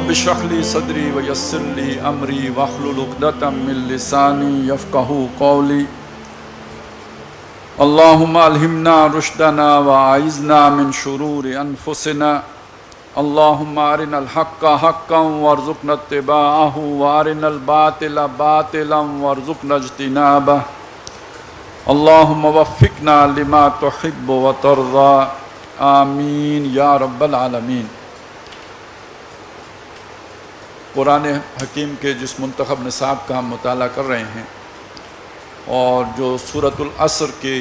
رب اشرح لي صدري ويسر لي امري واحلل عقدة من لساني يفقهوا قولي اللهم الهمنا رشدنا واعذنا من شرور انفسنا اللهم ارنا الحق حقا وارزقنا اتباعه وارنا الباطل باطلا وارزقنا اجتنابه اللهم وفقنا لما تحب وترضى آمین یا رب العالمین۔ قرآن حکیم کے جس منتخب نصاب کا ہم مطالعہ کر رہے ہیں اور جو سورۃ العصر کے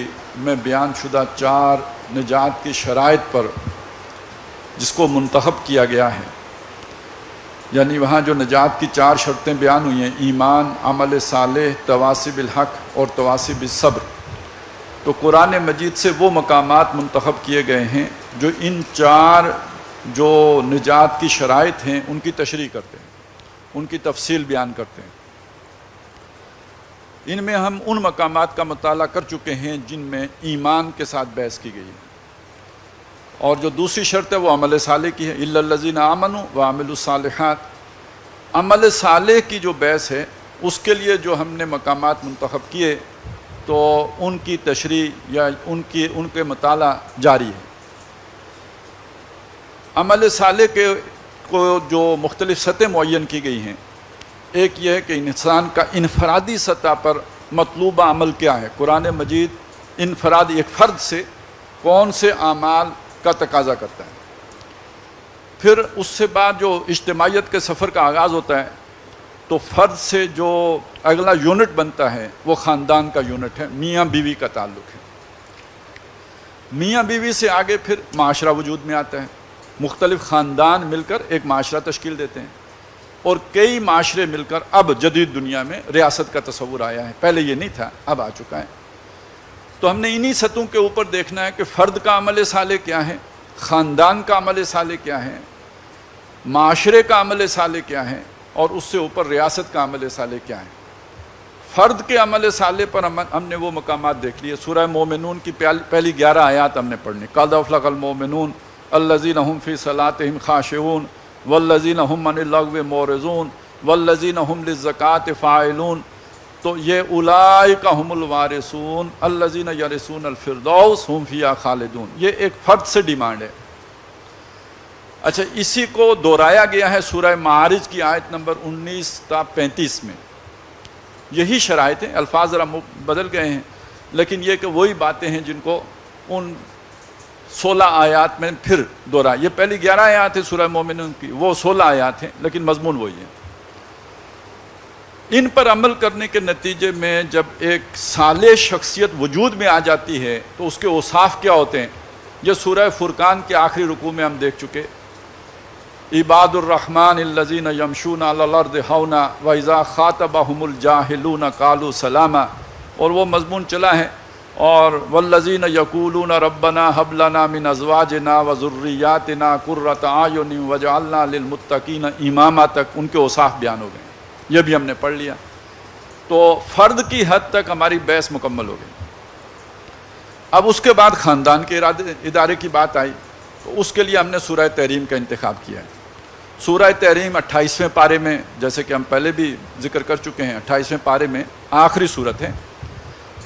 میں بیان شدہ 4 نجات کی شرائط پر جس کو منتخب کیا گیا ہے، یعنی وہاں جو نجات کی 4 شرطیں بیان ہوئی ہیں، ایمان، عمل صالح، تواصی بالحق اور تواصی بالصبر، تو قرآن مجید سے وہ مقامات منتخب کیے گئے ہیں جو ان 4 جو نجات کی شرائط ہیں ان کی تشریح کرتے ہیں، ان کی تفصیل بیان کرتے ہیں۔ ان میں ہم ان مقامات کا مطالعہ کر چکے ہیں جن میں ایمان کے ساتھ بحث کی گئی ہے، اور جو دوسری شرط ہے وہ عمل صالح کی ہے، الا الذین آمنوا وعملوا الصالحات۔ عمل صالح کی جو بحث ہے اس کے لیے جو ہم نے مقامات منتخب کیے تو ان کی تشریح یا ان کے مطالعہ جاری ہے۔ عمل صالح کو جو مختلف سطح معین کی گئی ہیں، ایک یہ ہے کہ انسان کا انفرادی سطح پر مطلوبہ عمل کیا ہے۔ قرآن مجید انفرادی ایک فرد سے کون سے اعمال کا تقاضا کرتا ہے، پھر اس سے بعد جو اجتماعیت کے سفر کا آغاز ہوتا ہے تو فرد سے جو اگلا یونٹ بنتا ہے وہ خاندان کا یونٹ ہے، میاں بیوی کا تعلق ہے۔ میاں بیوی سے آگے پھر معاشرہ وجود میں آتا ہے، مختلف خاندان مل کر ایک معاشرہ تشکیل دیتے ہیں، اور کئی معاشرے مل کر اب جدید دنیا میں ریاست کا تصور آیا ہے، پہلے یہ نہیں تھا، اب آ چکا ہے۔ تو ہم نے انہی سطحوں کے اوپر دیکھنا ہے کہ فرد کا عمل صالح کیا ہے، خاندان کا عمل صالح کیا ہے، معاشرے کا عمل صالح کیا ہے، اور اس سے اوپر ریاست کا عمل صالح کیا ہے۔ فرد کے عمل صالح پر ہم نے وہ مقامات دیکھ لیے۔ سورہ مومنون کی پہلی 11 آیات ہم نے پڑھنی، قد افلح المؤمنون الذین هم فی صلاتهم خاشعون والذین هم عن اللغو معرضون والذین هم للزکاة فاعلون، تو یہ اولئک هم الوارثون الذین یرثون الفردوس هم فیہا خالدون، یہ ایک فرد سے ڈیمانڈ ہے۔ اچھا، اسی کو دہرایا گیا ہے سورہ معارج کی آیت نمبر 19 تا 35 میں۔ یہی شرائط ہیں، الفاظ ذرا بدل گئے ہیں، لیکن یہ کہ وہی باتیں ہیں جن کو ان 16 آیات میں پھر دہرایا۔ یہ پہلی 11 آیات ہے سورہ مومنون کی، وہ 16 آیات ہیں، لیکن مضمون وہی ہے۔ ان پر عمل کرنے کے نتیجے میں جب ایک صالح شخصیت وجود میں آ جاتی ہے تو اس کے اوصاف کیا ہوتے ہیں، یہ سورہ فرقان کے آخری رکوع میں ہم دیکھ چکے۔ عباد الرحمن الذین یمشون علی الارض ہونا واذا خاطبهم الجاہلون قالوا سلاما، اور وہ مضمون چلا ہے، اور والذین یقولون ربنا هب لنا من ازواجنا وذریاتنا قرۃ اعین واجعلنا للمتقین اماما تک ان کے اوصاف بیان ہو گئے، یہ بھی ہم نے پڑھ لیا۔ تو فرد کی حد تک ہماری بحث مکمل ہو گئی۔ اب اس کے بعد خاندان کے ادارے کی بات آئی، تو اس کے لیے ہم نے سورہ تحریم کا انتخاب کیا ہے۔ سورہ تحریم 28ویں پارے میں، جیسے کہ ہم پہلے بھی ذکر کر چکے ہیں، 28ویں پارے میں آخری صورت ہے،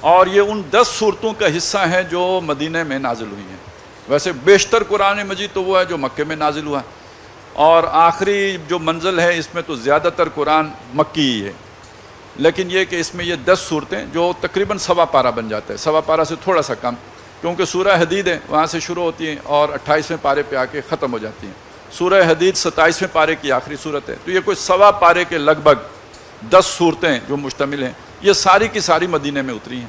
اور یہ ان 10 صورتوں کا حصہ ہے جو مدینہ میں نازل ہوئی ہیں۔ ویسے بیشتر قرآن مجید تو وہ ہے جو مکے میں نازل ہوا، اور آخری جو منزل ہے اس میں تو زیادہ تر قرآن مکی ہی ہے، لیکن یہ کہ اس میں یہ 10 صورتیں جو تقریباً سوا پارہ بن جاتا ہے، سوا پارہ سے تھوڑا سا کم، کیونکہ سورہ حدید ہے وہاں سے شروع ہوتی ہیں اور 28ویں پارے پہ آ کے ختم ہو جاتی ہیں۔ سورہ حدید 27ویں پارے کی آخری صورت ہے، تو یہ کوئی سوا پارے کے لگ بھگ 10 صورتیں جو مشتمل ہیں، یہ ساری کی ساری مدینہ میں اتری ہیں،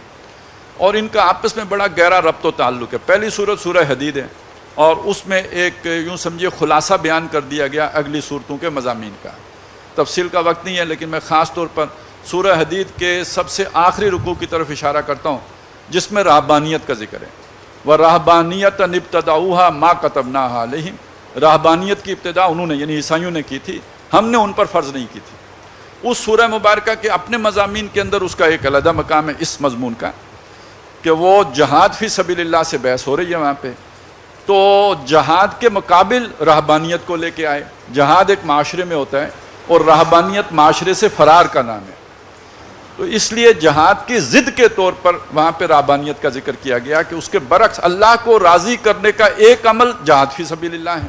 اور ان کا آپس میں بڑا گہرا ربط و تعلق ہے۔ پہلی صورت سورہ حدید ہے، اور اس میں ایک یوں سمجھے خلاصہ بیان کر دیا گیا اگلی صورتوں کے مضامین کا۔ تفصیل کا وقت نہیں ہے، لیکن میں خاص طور پر سورہ حدید کے سب سے آخری رکوع کی طرف اشارہ کرتا ہوں، جس میں رہبانیت کا ذکر ہے۔ وَرَهْبَانِيَّةً ابْتَدَعُوهَا مَا كَتَبْنَاهَا عَلَيْهِمْ، رہبانیت کی ابتدا انہوں نے یعنی عیسائیوں نے کی تھی، ہم نے ان پر فرض نہیں کی تھی۔ اس سورہ مبارکہ کے اپنے مضامین کے اندر اس کا ایک علیحدہ مقام ہے اس مضمون کا کہ وہ جہاد فی سبیل اللہ سے بحث ہو رہی ہے وہاں پہ، تو جہاد کے مقابل رہبانیت کو لے کے آئے. جہاد ایک معاشرے میں ہوتا ہے اور رہبانیت معاشرے سے فرار کا نام ہے. تو اس لیے جہاد کی ضد کے طور پر وہاں پہ رہبانیت کا ذکر کیا گیا کہ اس کے برعکس اللہ کو راضی کرنے کا ایک عمل جہاد فی سبیل اللہ ہے.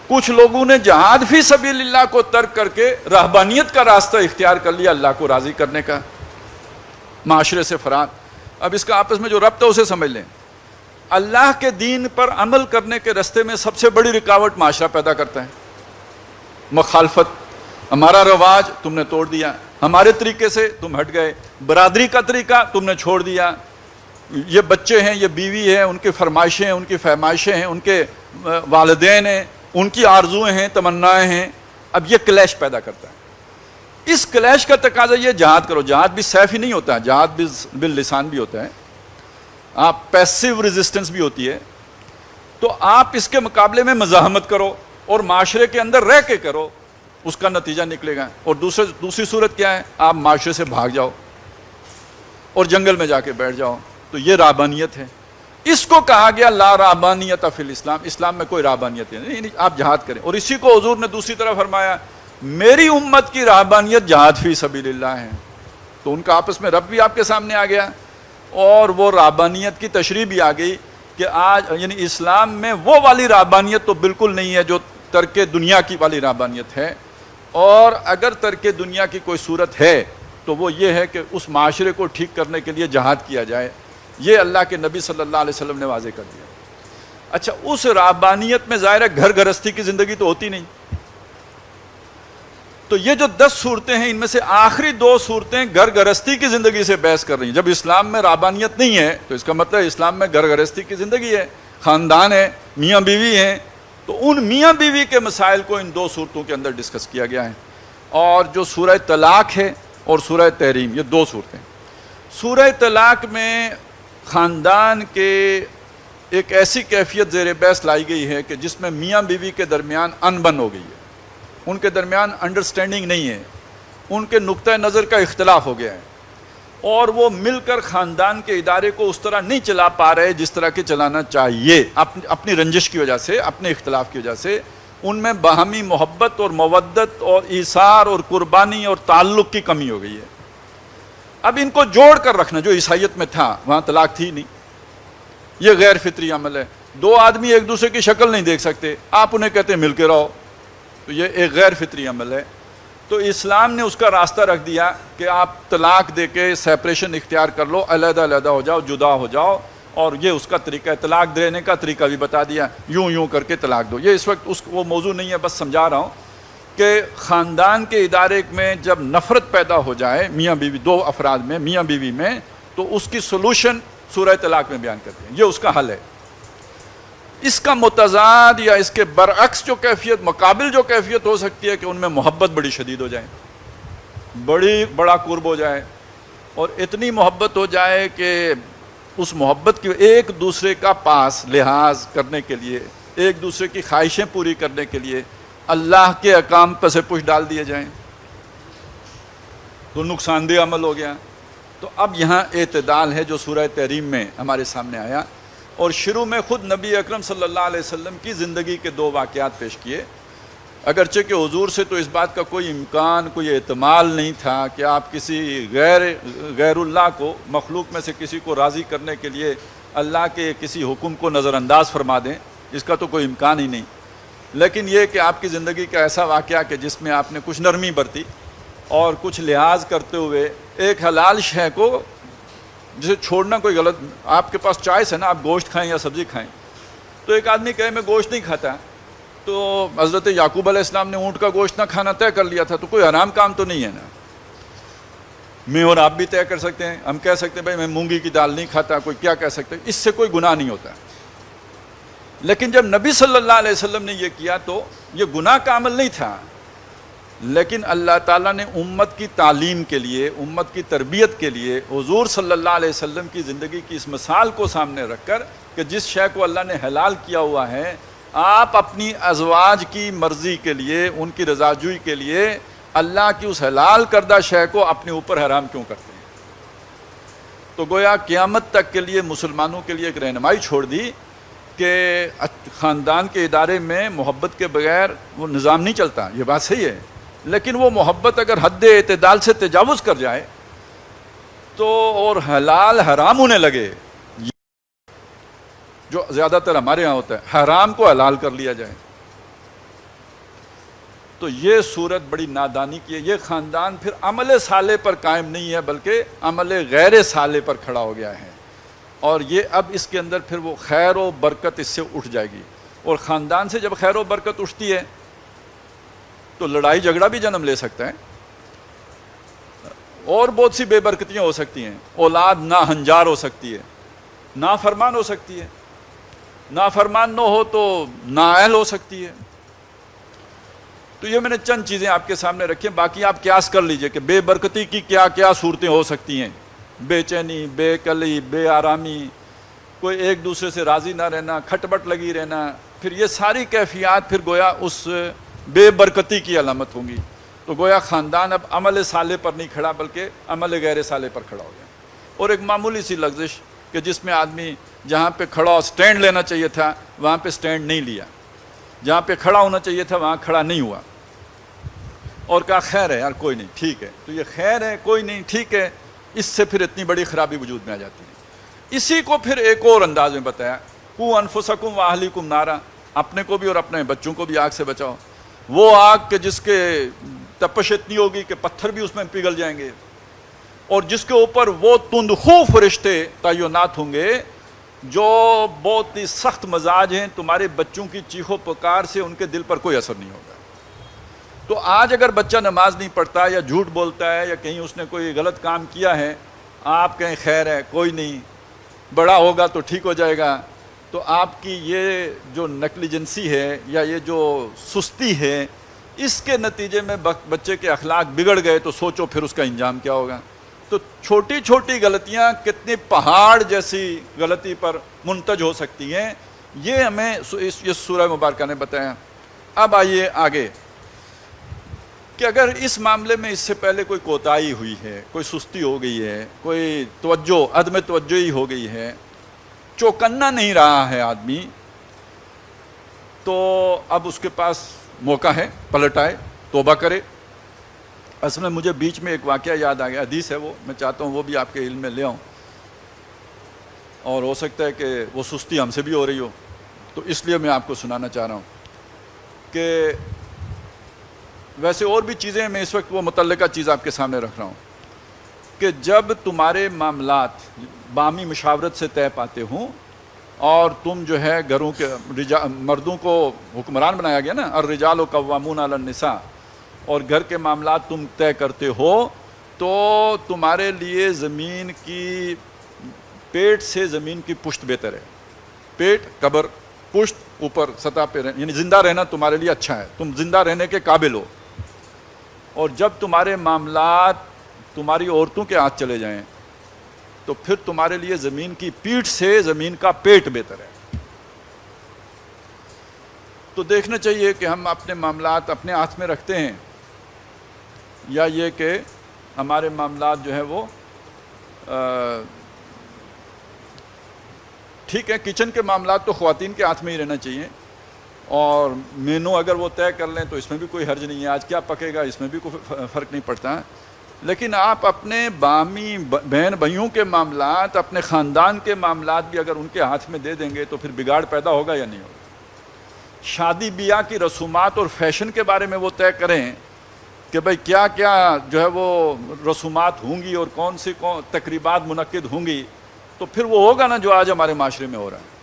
کچھ لوگوں نے جہاد فی سبیل اللہ کو ترک کر کے رہبانیت کا راستہ اختیار کر لیا اللہ کو راضی کرنے کا, معاشرے سے فرار. اب اس کا آپس میں جو ربط ہے اسے سمجھ لیں. اللہ کے دین پر عمل کرنے کے راستے میں سب سے بڑی رکاوٹ معاشرہ پیدا کرتا ہے, مخالفت. ہمارا رواج تم نے توڑ دیا, ہمارے طریقے سے تم ہٹ گئے, برادری کا طریقہ تم نے چھوڑ دیا, یہ بچے ہیں, یہ بیوی ہے, ان کی فرمائشیں ہیں, ان کی فہمائشیں ہیں, ان کے والدین ہیں, ان کی آرزویں ہیں, تمنائیں ہیں. اب یہ کلیش پیدا کرتا ہے. اس کلیش کا تقاضا یہ جہاد کرو. جہاد بھی سیف ہی نہیں ہوتا ہے, جہاد بھی باللسان بھی ہوتا ہے, آپ پیسیو ریزسٹنس بھی ہوتی ہے. تو آپ اس کے مقابلے میں مزاحمت کرو اور معاشرے کے اندر رہ کے کرو, اس کا نتیجہ نکلے گا. اور دوسری صورت کیا ہے, آپ معاشرے سے بھاگ جاؤ اور جنگل میں جا کے بیٹھ جاؤ. تو یہ رہبانیت ہے. اس کو کہا گیا لا رہبانیت فی الاسلام, اسلام میں کوئی رہبانیت نہیں, آپ جہاد کریں. اور اسی کو حضور نے دوسری طرف فرمایا میری امت کی رہبانیت جہاد فی سبیل اللہ ہے. تو ان کا آپس میں رب بھی آپ کے سامنے آ گیا اور وہ رہبانیت کی تشریح بھی آ گئی کہ آج یعنی اسلام میں وہ والی رہبانیت تو بالکل نہیں ہے جو ترک دنیا کی والی رہبانیت ہے. اور اگر ترک دنیا کی کوئی صورت ہے تو وہ یہ ہے کہ اس معاشرے کو ٹھیک کرنے کے لیے جہاد کیا جائے. یہ اللہ کے نبی صلی اللہ علیہ وسلم نے واضح کر دیا. اچھا, اس رہبانیت میں ظاہر ہے گھر گھرستی کی زندگی تو ہوتی نہیں. تو یہ جو 10 صورتیں ہیں ان میں سے آخری 2 صورتیں گھر گھرستی کی زندگی سے بحث کر رہی ہیں. جب اسلام میں رہبانیت نہیں ہے تو اس کا مطلب اسلام میں گھر گھرستی کی زندگی ہے, خاندان ہے, میاں بیوی ہیں. تو ان میاں بیوی کے مسائل کو ان 2 صورتوں کے اندر ڈسکس کیا گیا ہے. اور جو سورہ طلاق ہے اور سورہ تحریم, یہ 2 صورتیں. سورہ طلاق میں خاندان کے ایک ایسی کیفیت زیر بحث لائی گئی ہے کہ جس میں میاں بیوی کے درمیان انبن ہو گئی ہے, ان کے درمیان انڈرسٹینڈنگ نہیں ہے, ان کے نقطہ نظر کا اختلاف ہو گیا ہے اور وہ مل کر خاندان کے ادارے کو اس طرح نہیں چلا پا رہے جس طرح کہ چلانا چاہیے. اپنی رنجش کی وجہ سے, اپنے اختلاف کی وجہ سے ان میں باہمی محبت اور مودت اور ایثار اور قربانی اور تعلق کی کمی ہو گئی ہے. اب ان کو جوڑ کر رکھنا, جو عیسائیت میں تھا وہاں طلاق تھی نہیں, یہ غیر فطری عمل ہے. 2 آدمی ایک دوسرے کی شکل نہیں دیکھ سکتے, آپ انہیں کہتے ہیں مل کے رہو, تو یہ ایک غیر فطری عمل ہے. تو اسلام نے اس کا راستہ رکھ دیا کہ آپ طلاق دے کے سیپریشن اختیار کر لو, علیحدہ علیحدہ ہو جاؤ, جدا ہو جاؤ. اور یہ اس کا طریقہ ہے, طلاق دینے کا طریقہ بھی بتا دیا, یوں کر کے طلاق دو. یہ اس وقت وہ موضوع نہیں ہے, بس سمجھا رہا ہوں کہ خاندان کے ادارے میں جب نفرت پیدا ہو جائے میاں بیوی 2 افراد میں, میاں بیوی میں, تو اس کی سولوشن سورہ طلاق میں بیان کرتے ہیں. یہ اس کا حل ہے. اس کا متضاد یا اس کے برعکس جو کیفیت, مقابل جو کیفیت ہو سکتی ہے کہ ان میں محبت بڑی شدید ہو جائے, بڑا قرب ہو جائے, اور اتنی محبت ہو جائے کہ اس محبت کی ایک دوسرے کا پاس لحاظ کرنے کے لیے, ایک دوسرے کی خواہشیں پوری کرنے کے لیے اللہ کے احکام پر سے پش ڈال دیے جائیں, تو نقصان دہ عمل ہو گیا. تو اب یہاں اعتدال ہے جو سورہ تحریم میں ہمارے سامنے آیا. اور شروع میں خود نبی اکرم صلی اللہ علیہ وسلم کی زندگی کے 2 واقعات پیش کیے, اگرچہ کہ حضور سے تو اس بات کا کوئی امکان, کوئی احتمال نہیں تھا کہ آپ کسی غیر اللہ کو, مخلوق میں سے کسی کو راضی کرنے کے لیے اللہ کے کسی حکم کو نظر انداز فرما دیں, اس کا تو کوئی امکان ہی نہیں. لیکن یہ کہ آپ کی زندگی کا ایسا واقعہ کہ جس میں آپ نے کچھ نرمی برتی اور کچھ لحاظ کرتے ہوئے ایک حلال شے کو, جسے چھوڑنا کوئی غلط, آپ کے پاس چوائس ہے نا, آپ گوشت کھائیں یا سبزی کھائیں. تو ایک آدمی کہے میں گوشت نہیں کھاتا, تو حضرت یعقوب علیہ السلام نے اونٹ کا گوشت نہ کھانا طے کر لیا تھا, تو کوئی حرام کام تو نہیں ہے نا. میں اور آپ بھی طے کر سکتے ہیں, ہم کہہ سکتے ہیں بھائی میں مونگی کی دال نہیں کھاتا, کوئی کیا کہہ سکتے, اس سے کوئی گناہ نہیں ہوتا. لیکن جب نبی صلی اللہ علیہ وسلم نے یہ کیا تو یہ گناہ کا عمل نہیں تھا, لیکن اللہ تعالیٰ نے امت کی تعلیم کے لیے, امت کی تربیت کے لیے حضور صلی اللہ علیہ وسلم کی زندگی کی اس مثال کو سامنے رکھ کر کہ جس شے کو اللہ نے حلال کیا ہوا ہے, آپ اپنی ازواج کی مرضی کے لیے, ان کی رضاجوئی کے لیے اللہ کی اس حلال کردہ شے کو اپنے اوپر حرام کیوں کرتے ہیں. تو گویا قیامت تک کے لیے مسلمانوں کے لیے ایک رہنمائی چھوڑ دی کہ خاندان کے ادارے میں محبت کے بغیر وہ نظام نہیں چلتا، یہ بات صحیح ہے، لیکن وہ محبت اگر حد اعتدال سے تجاوز کر جائے تو اور حلال حرام ہونے لگے، جو زیادہ تر ہمارے ہاں ہوتا ہے، حرام کو حلال کر لیا جائے، تو یہ صورت بڑی نادانی کی ہے۔ یہ خاندان پھر عمل صالح پر قائم نہیں ہے بلکہ عمل غیر صالح پر کھڑا ہو گیا ہے، اور یہ اب اس کے اندر پھر وہ خیر و برکت اس سے اٹھ جائے گی، اور خاندان سے جب خیر و برکت اٹھتی ہے تو لڑائی جھگڑا بھی جنم لے سکتا ہے، اور بہت سی بے برکتیاں ہو سکتی ہیں، اولاد ناہنجار ہو سکتی ہے، نافرمان ہو سکتی ہے، نافرمان نہ ہو تو نااہل ہو سکتی ہے۔ تو یہ میں نے چند چیزیں آپ کے سامنے رکھی ہیں، باقی آپ قیاس کر لیجئے کہ بے برکتی کی کیا کیا صورتیں ہو سکتی ہیں، بے چینی، بے قلی، بے آرامی، کوئی ایک دوسرے سے راضی نہ رہنا، کھٹبٹ لگی رہنا، پھر یہ ساری کیفیات پھر گویا اس بے برکتی کی علامت ہوں گی۔ تو گویا خاندان اب عمل صالح پر نہیں کھڑا بلکہ عمل غیر صالح پر کھڑا ہو گیا، اور ایک معمولی سی لغزش کہ جس میں آدمی جہاں پہ کھڑا ہو سٹینڈ لینا چاہیے تھا وہاں پہ سٹینڈ نہیں لیا، جہاں پہ کھڑا ہونا چاہیے تھا وہاں کھڑا نہیں ہوا، اور کہا خیر ہے یار کوئی نہیں ٹھیک ہے، تو یہ خیر ہے کوئی نہیں ٹھیک ہے، اس سے پھر اتنی بڑی خرابی وجود میں آ جاتی ہے۔ اسی کو پھر ایک اور انداز میں بتایا، قُوا انفسکم واہلیکم نارا، اپنے کو بھی اور اپنے بچوں کو بھی آگ سے بچاؤ، وہ آگ کے جس کے تپش اتنی ہوگی کہ پتھر بھی اس میں پگھل جائیں گے، اور جس کے اوپر وہ تند خو فرشتے تعینات ہوں گے جو بہت ہی سخت مزاج ہیں، تمہارے بچوں کی چیخ و پکار سے ان کے دل پر کوئی اثر نہیں ہوگا۔ تو آج اگر بچہ نماز نہیں پڑھتا یا جھوٹ بولتا ہے یا کہیں اس نے کوئی غلط کام کیا ہے، آپ کہیں خیر ہے کوئی نہیں، بڑا ہوگا تو ٹھیک ہو جائے گا، تو آپ کی یہ جو نیگلیجنسی ہے یا یہ جو سستی ہے، اس کے نتیجے میں بچے کے اخلاق بگڑ گئے تو سوچو پھر اس کا انجام کیا ہوگا۔ تو چھوٹی چھوٹی غلطیاں کتنی پہاڑ جیسی غلطی پر منتج ہو سکتی ہیں، یہ ہمیں اس سورہ مبارکہ نے بتایا۔ اب آئیے آگے کہ اگر اس معاملے میں اس سے پہلے کوئی کوتاہی ہوئی ہے، کوئی سستی ہو گئی ہے، کوئی توجہ عدم توجہی ہو گئی ہے، چوکنا نہیں رہا ہے آدمی، تو اب اس کے پاس موقع ہے پلٹ آئے، توبہ کرے۔ اصل میں مجھے بیچ میں ایک واقعہ یاد آ گیا، حدیث ہے وہ، میں چاہتا ہوں وہ بھی آپ کے علم میں لے آؤں، اور ہو سکتا ہے کہ وہ سستی ہم سے بھی ہو رہی ہو، تو اس لیے میں آپ کو سنانا چاہ رہا ہوں کہ ویسے اور بھی چیزیں میں اس وقت وہ متعلقہ چیز آپ کے سامنے رکھ رہا ہوں کہ جب تمہارے معاملات باہمی مشاورت سے طے پاتے ہوں اور تم جو ہے گھروں کے مردوں کو حکمران بنایا گیا نا، الرجال قوامون علی النساء، اور گھر کے معاملات تم طے کرتے ہو، تو تمہارے لیے زمین کی پیٹ سے زمین کی پشت بہتر ہے۔ پیٹ قبر، پشت اوپر سطح پہ رہنا، یعنی زندہ رہنا تمہارے لیے اچھا ہے، تم زندہ رہنے کے قابل ہو۔ اور جب تمہارے معاملات تمہاری عورتوں کے ہاتھ چلے جائیں تو پھر تمہارے لیے زمین کی پیٹھ سے زمین کا پیٹ بہتر ہے۔ تو دیکھنا چاہیے کہ ہم اپنے معاملات اپنے ہاتھ میں رکھتے ہیں یا یہ کہ ہمارے معاملات جو ہے وہ ٹھیک ہے، کچن کے معاملات تو خواتین کے ہاتھ میں ہی رہنا چاہیے، اور مینو اگر وہ طے کر لیں تو اس میں بھی کوئی حرج نہیں ہے، آج کیا پکے گا اس میں بھی کوئی فرق نہیں پڑتا ہے، لیکن آپ اپنے باہمی بہن بھائیوں کے معاملات، اپنے خاندان کے معاملات بھی اگر ان کے ہاتھ میں دے دیں گے تو پھر بگاڑ پیدا ہوگا یا نہیں ہوگا۔ شادی بیاہ کی رسومات اور فیشن کے بارے میں وہ طے کریں کہ بھئی کیا کیا جو ہے وہ رسومات ہوں گی اور کون سی تقریبات منعقد ہوں گی، تو پھر وہ ہوگا نا جو آج ہمارے معاشرے میں ہو رہا ہے۔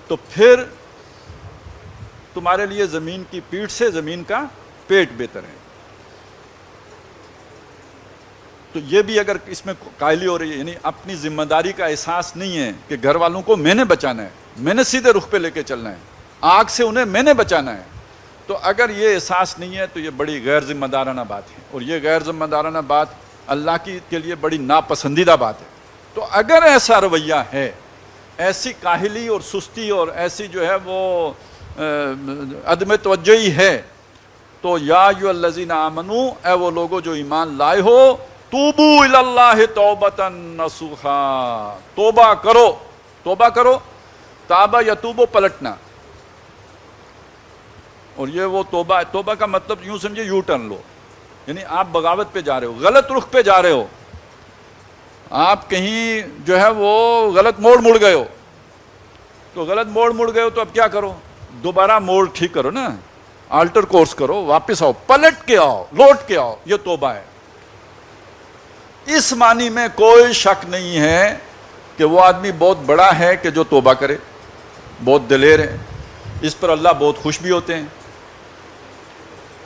تو پھر تمہارے لیے زمین کی پیٹھ سے زمین کا پیٹ بہتر ہے۔ تو یہ بھی اگر اس میں قائلی ہو رہی ہے، یعنی اپنی ذمہ داری کا احساس نہیں ہے کہ گھر والوں کو میں نے بچانا ہے، میں نے سیدھے رخ پہ لے کے چلنا ہے، آگ سے انہیں میں نے بچانا ہے، تو اگر یہ احساس نہیں ہے تو یہ بڑی غیر ذمہ دارانہ بات ہے، اور یہ غیر ذمہ دارانہ بات اللہ کے لیے بڑی ناپسندیدہ بات ہے۔ تو اگر ایسا رویہ ہے، ایسی کاہلی اور سستی اور ایسی جو ہے وہ عدم توجہی ہے، تو یا ایھا الذین آمنو، اے وہ لوگوں جو ایمان لائے ہو، توبو الی اللہ توبۃ نصوحا، توبہ کرو تابہ یتوب پلٹنا. اور یہ وہ توبہ ہے. توبہ کا مطلب یوں سمجھے یو ٹرن لو, یعنی آپ بغاوت پہ جا رہے ہو, غلط رخ پہ جا رہے ہو, آپ کہیں جو ہے وہ غلط موڑ گئے ہو. تو غلط موڑ گئے ہو تو اب کیا کرو, دوبارہ موڑ ٹھیک کرو نا, آلٹر کورس کرو, واپس آؤ, پلٹ کے آؤ, لوٹ کے آؤ. یہ توبہ ہے. اس معنی میں کوئی شک نہیں ہے کہ وہ آدمی بہت بڑا ہے کہ جو توبہ کرے, بہت دلیر ہے, اس پر اللہ بہت خوش بھی ہوتے ہیں.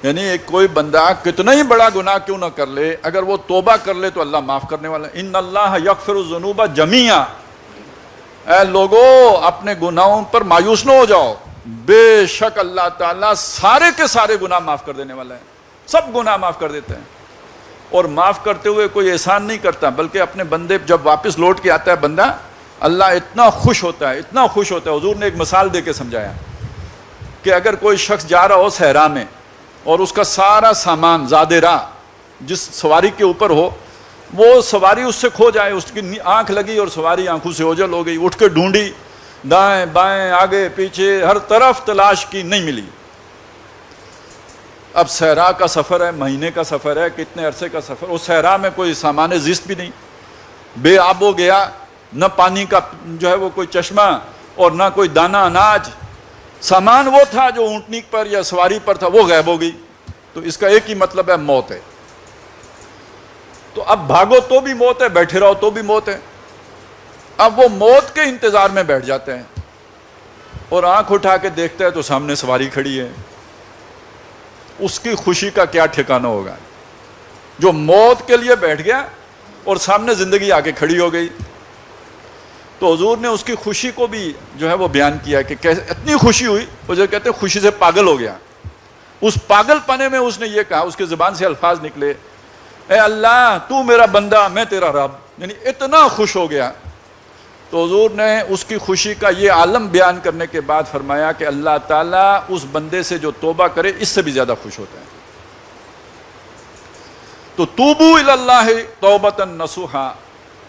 یعنی ایک کوئی بندہ کتنا ہی بڑا گناہ کیوں نہ کر لے, اگر وہ توبہ کر لے تو اللہ معاف کرنے والا ہے. ان اللہ یغفر الذنوب جمیعا. اے لوگو اپنے گناہوں پر مایوس نہ ہو جاؤ, بے شک اللہ تعالیٰ سارے کے سارے گناہ معاف کر دینے والا ہے. سب گناہ معاف کر دیتے ہیں, اور معاف کرتے ہوئے کوئی احسان نہیں کرتا, بلکہ اپنے بندے جب واپس لوٹ کے آتا ہے بندہ, اللہ اتنا خوش ہوتا ہے, اتنا خوش ہوتا ہے. حضور نے ایک مثال دے کے سمجھایا کہ اگر کوئی شخص جا رہا ہو صحرا میں اور اس کا سارا سامان زادِ راہ جس سواری کے اوپر ہو, وہ سواری اس سے کھو جائے, اس کی آنکھ لگی اور سواری آنکھوں سے اوجھل ہو گئی, اٹھ کے ڈھونڈی, دائیں بائیں آگے پیچھے ہر طرف تلاش کی, نہیں ملی. اب صحرا کا سفر ہے, مہینے کا سفر ہے, کتنے عرصے کا سفر, اس صحرا میں کوئی سامان زیست بھی نہیں, بے آب ہو گیا, نہ پانی کا جو ہے وہ کوئی چشمہ اور نہ کوئی دانہ اناج. سامان وہ تھا جو اونٹنی پر یا سواری پر تھا, وہ غائب ہو گئی. تو اس کا ایک ہی مطلب ہے موت ہے. تو اب بھاگو تو بھی موت ہے, بیٹھے رہو تو بھی موت ہے. اب وہ موت کے انتظار میں بیٹھ جاتے ہیں اور آنکھ اٹھا کے دیکھتا ہے تو سامنے سواری کھڑی ہے. اس کی خوشی کا کیا ٹھکانہ ہوگا, جو موت کے لیے بیٹھ گیا اور سامنے زندگی آ کے کھڑی ہو گئی. تو حضور نے اس کی خوشی کو بھی جو ہے وہ بیان کیا کہ کیسے اتنی خوشی ہوئی, وہ جو کہتے ہیں خوشی سے پاگل ہو گیا. اس پاگل پنے میں اس نے یہ کہا, اس کے زبان سے الفاظ نکلے, اے اللہ تو میرا بندہ میں تیرا رب, یعنی اتنا خوش ہو گیا. تو حضور نے اس کی خوشی کا یہ عالم بیان کرنے کے بعد فرمایا کہ اللہ تعالیٰ اس بندے سے جو توبہ کرے اس سے بھی زیادہ خوش ہوتا ہے. تو توبو الی اللہ توبۃ نصوحا,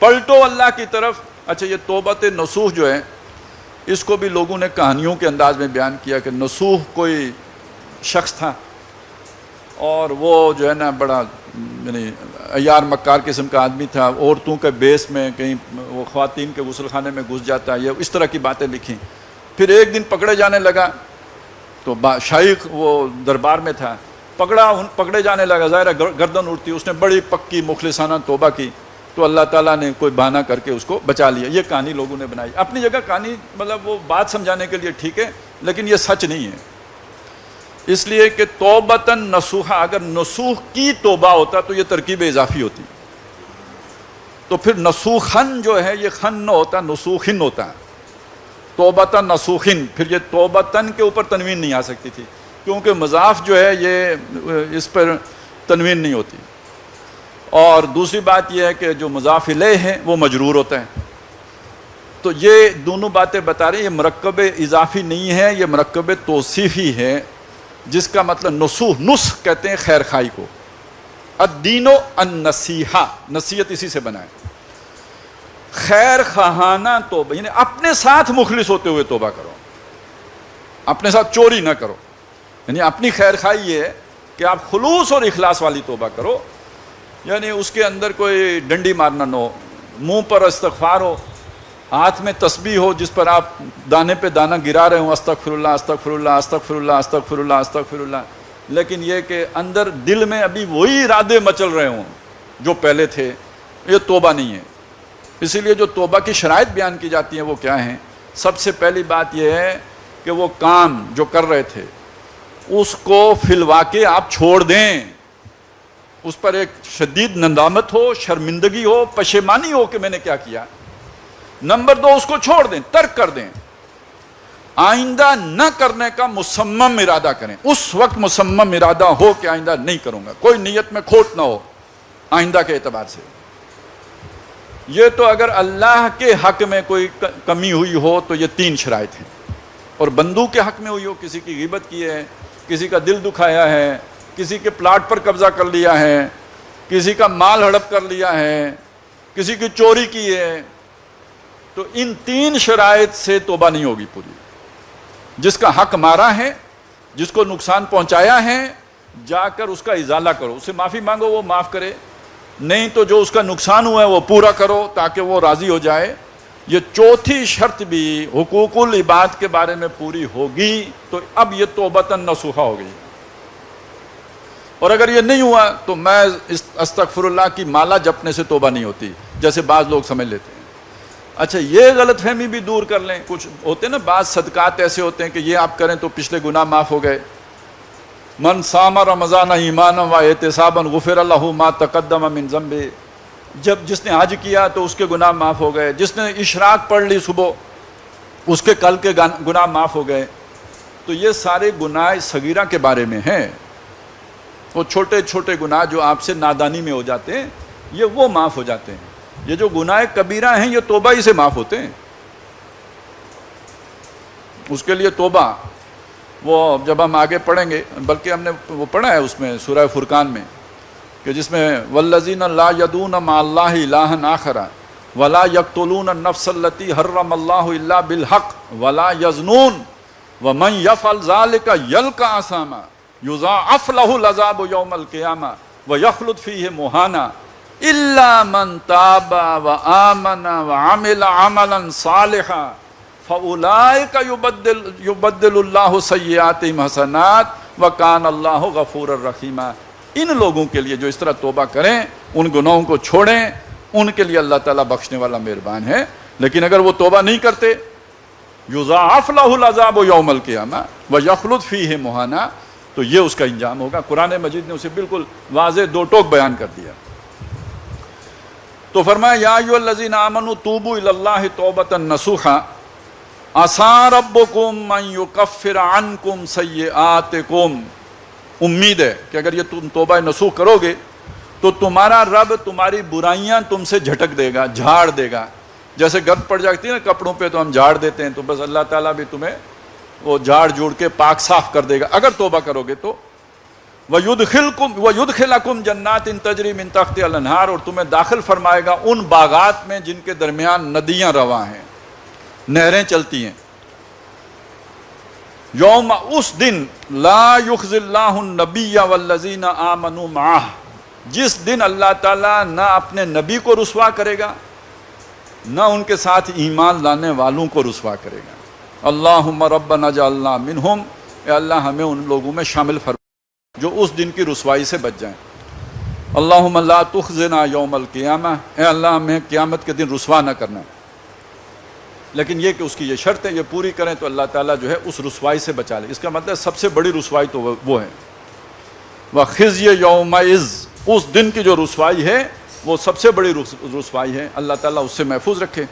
پلٹو اللہ کی طرف. اچھا, یہ توبۃ نصوح جو ہے اس کو بھی لوگوں نے کہانیوں کے انداز میں بیان کیا کہ نصوح کوئی شخص تھا اور وہ جو ہے نا بڑا یعنی عیار مکار قسم کا آدمی تھا, عورتوں کے بیس میں کہیں وہ خواتین کے غسل خانے میں گھس جاتا, یہ اس طرح کی باتیں لکھیں. پھر ایک دن پکڑے جانے لگا تو شیخ وہ دربار میں تھا, پکڑے جانے لگا, ظاہر گردن اٹھتی, اس نے بڑی پکی مخلصانہ توبہ کی تو اللہ تعالیٰ نے کوئی بہانہ کر کے اس کو بچا لیا. یہ کہانی لوگوں نے بنائی, اپنی جگہ کہانی مطلب وہ بات سمجھانے کے لیے ٹھیک ہے, لیکن یہ سچ نہیں ہے. اس لیے کہ توبۃ نصوحا, اگر نصوح کی توبہ ہوتا تو یہ ترکیب اضافی ہوتی, تو پھر نصوحن جو ہے یہ خن نہ ہوتا, نصوحن ہوتا. توبۃ نصوحن, پھر یہ توبتن کے اوپر تنوین نہیں آ سکتی تھی کیونکہ مضاف جو ہے یہ اس پر تنوین نہیں ہوتی. اور دوسری بات یہ ہے کہ جو مضاف الیہ ہے وہ مجرور ہوتا ہے. تو یہ دونوں باتیں بتا رہے ہیں, یہ مرکب اضافی نہیں ہے, یہ مرکب توصیفی ہے, جس کا مطلب نصوح, نصح کہتے ہیں خیر خائی کو. الدین النصیحہ, نصیحت اسی سے بنا ہے. خیر خواہانہ توبہ یعنی اپنے ساتھ مخلص ہوتے ہوئے توبہ کرو, اپنے ساتھ چوری نہ کرو. یعنی اپنی خیر خواہی یہ ہے کہ آپ خلوص اور اخلاص والی توبہ کرو, یعنی اس کے اندر کوئی ڈنڈی مارنا نہ ہو, منہ پر استغفار ہو, ہاتھ میں تسبیح ہو جس پر آپ دانے پہ دانہ گرا رہے ہوں, استغفر اللہ استغفر اللہ استغفر اللہ استغفر اللہ استغفر اللہ, لیکن یہ کہ اندر دل میں ابھی وہی ارادے مچل رہے ہوں جو پہلے تھے, یہ توبہ نہیں ہے. اسی لیے جو توبہ کی شرائط بیان کی جاتی ہیں وہ کیا ہیں؟ سب سے پہلی بات یہ ہے کہ وہ کام جو کر رہے تھے اس کو فی الواقع آپ چھوڑ دیں, اس پر ایک شدید ندامت ہو, شرمندگی ہو, پشیمانی ہو کہ میں نے کیا کیا. نمبر 2, اس کو چھوڑ دیں, ترک کر دیں. آئندہ نہ کرنے کا مصمم ارادہ کریں, اس وقت مصمم ارادہ ہو کہ آئندہ نہیں کروں گا, کوئی نیت میں کھوٹ نہ ہو آئندہ کے اعتبار سے. یہ تو اگر اللہ کے حق میں کوئی کمی ہوئی ہو تو یہ 3 شرائط ہیں, اور بندوں کے حق میں ہوئی ہو, کسی کی غیبت کی ہے, کسی کا دل دکھایا ہے, کسی کے پلاٹ پر قبضہ کر لیا ہے, کسی کا مال ہڑپ کر لیا ہے, کسی کی چوری کی ہے, تو ان 3 شرائط سے توبہ نہیں ہوگی پوری. جس کا حق مارا ہے، جس کو نقصان پہنچایا ہے، جا کر اس کا ازالہ کرو، اسے معافی مانگو، وہ معاف کرے. نہیں تو جو اس کا نقصان ہوا ہے وہ پورا کرو تاکہ وہ راضی ہو جائے. یہ چوتھی شرط بھی حقوق العباد کے بارے میں پوری ہوگی تو اب یہ توبۃ نصوحہ ہو گئی. اور اگر یہ نہیں ہوا تو میں استغفر اللہ کی مالا جپنے سے توبہ نہیں ہوتی، جیسے بعض لوگ سمجھ لیتے ہیں. اچھا، یہ غلط فہمی بھی دور کر لیں. کچھ ہوتے ہیں نا بعض صدقات ایسے ہوتے ہیں کہ یہ آپ کریں تو پچھلے گناہ معاف ہو گئے. من صام رمضان ایمانا و احتسابا غفر له ما تقدم من ذنبه. جس نے حج کیا تو اس کے گناہ معاف ہو گئے. جس نے اشراق پڑھ لی صبح، اس کے کل کے گناہ معاف ہو گئے. تو یہ سارے گناہ صغیرہ کے بارے میں ہیں. وہ چھوٹے چھوٹے گناہ جو آپ سے نادانی میں ہو جاتے ہیں یہ وہ معاف ہو جاتے ہیں. یہ جو گناہ کبیرہ ہیں یہ توبہ ہی سے معاف ہوتے ہیں. اس کے لیے توبہ وہ جب ہم آگے پڑھیں گے، بلکہ ہم نے وہ پڑھا ہے اس میں سورہ فرقان میں کہ جس میں والذین لا یدعون مع اللہ الہا آخر ولا یقتلون النفس التی حرم اللہ الا بالحق ولا یزنون ومن یفعل ذلک یلقى اثاما یضاعف له العذاب یوم القیامہ ویخلد فیہ مہانا الا من تاب وآمن وعمل عملا صالحا فاولئک یبدل اللہ سیئاتہم حسنات وکان اللہ غفورا رحیما. ان لوگوں کے لیے جو اس طرح توبہ کریں، ان گناہوں کو چھوڑیں، ان کے لیے اللہ تعالیٰ بخشنے والا مہربان ہے. لیکن اگر وہ توبہ نہیں کرتے، یضاعف لہ العذاب یوم القیامہ ویخلد فیہ مہانا، تو یہ اس کا انجام ہوگا. قرآن مجید نے اسے بالکل واضح دو ٹوک بیان کر دیا. تو فرمایا یا ایھا الذین آمنوا توبوا الی اللہ توبۃ نصوحا عسیٰ ربکم ان یکفر عنکم سیئاتکم. امید ہے کہ اگر یہ تم توبہ نصوح کرو گے تو تمہارا رب تمہاری برائیاں تم سے جھٹک دے گا، جھاڑ دے گا. جیسے گرد پڑ جاتی ہے نا کپڑوں پہ تو ہم جھاڑ دیتے ہیں، تو بس اللہ تعالیٰ بھی تمہیں وہ جھاڑ جوڑ کے پاک صاف کر دے گا اگر توبہ کرو گے تو. وَيُدْخِلَكُمْ جَنَّاتٍ تَجْرِي مِن تَحْتِهَا الْأَنْهَارُ، اور تمہیں داخل فرمائے گا ان باغات میں جن کے درمیان ندیاں رواں ہیں، نہریں چلتی ہیں. یوم، اس دن لا یخزی اللہ النبی والذین آمنوا معہ، جس دن اللہ تعالیٰ نہ اپنے نبی کو رسوا کرے گا نہ ان کے ساتھ ایمان لانے والوں کو رسوا کرے گا. اللہم ربنا اجعلنا منہم، اے اللہ ہمیں ان لوگوں میں شامل فرما جو اس دن کی رسوائی سے بچ جائیں. اللہم لا تخزنا یوم القیامہ، اے اللہ ہمیں قیامت کے دن رسوا نہ کرنا. لیکن یہ کہ اس کی یہ شرط ہے، یہ پوری کریں تو اللہ تعالیٰ جو ہے اس رسوائی سے بچا لے. اس کا مطلب سب سے بڑی رسوائی تو وہ ہے. وَخِزْيَ يَوْمَئِذٍ، اس دن کی جو رسوائی ہے وہ سب سے بڑی رسوائی ہے. اللہ تعالیٰ اس سے محفوظ رکھے.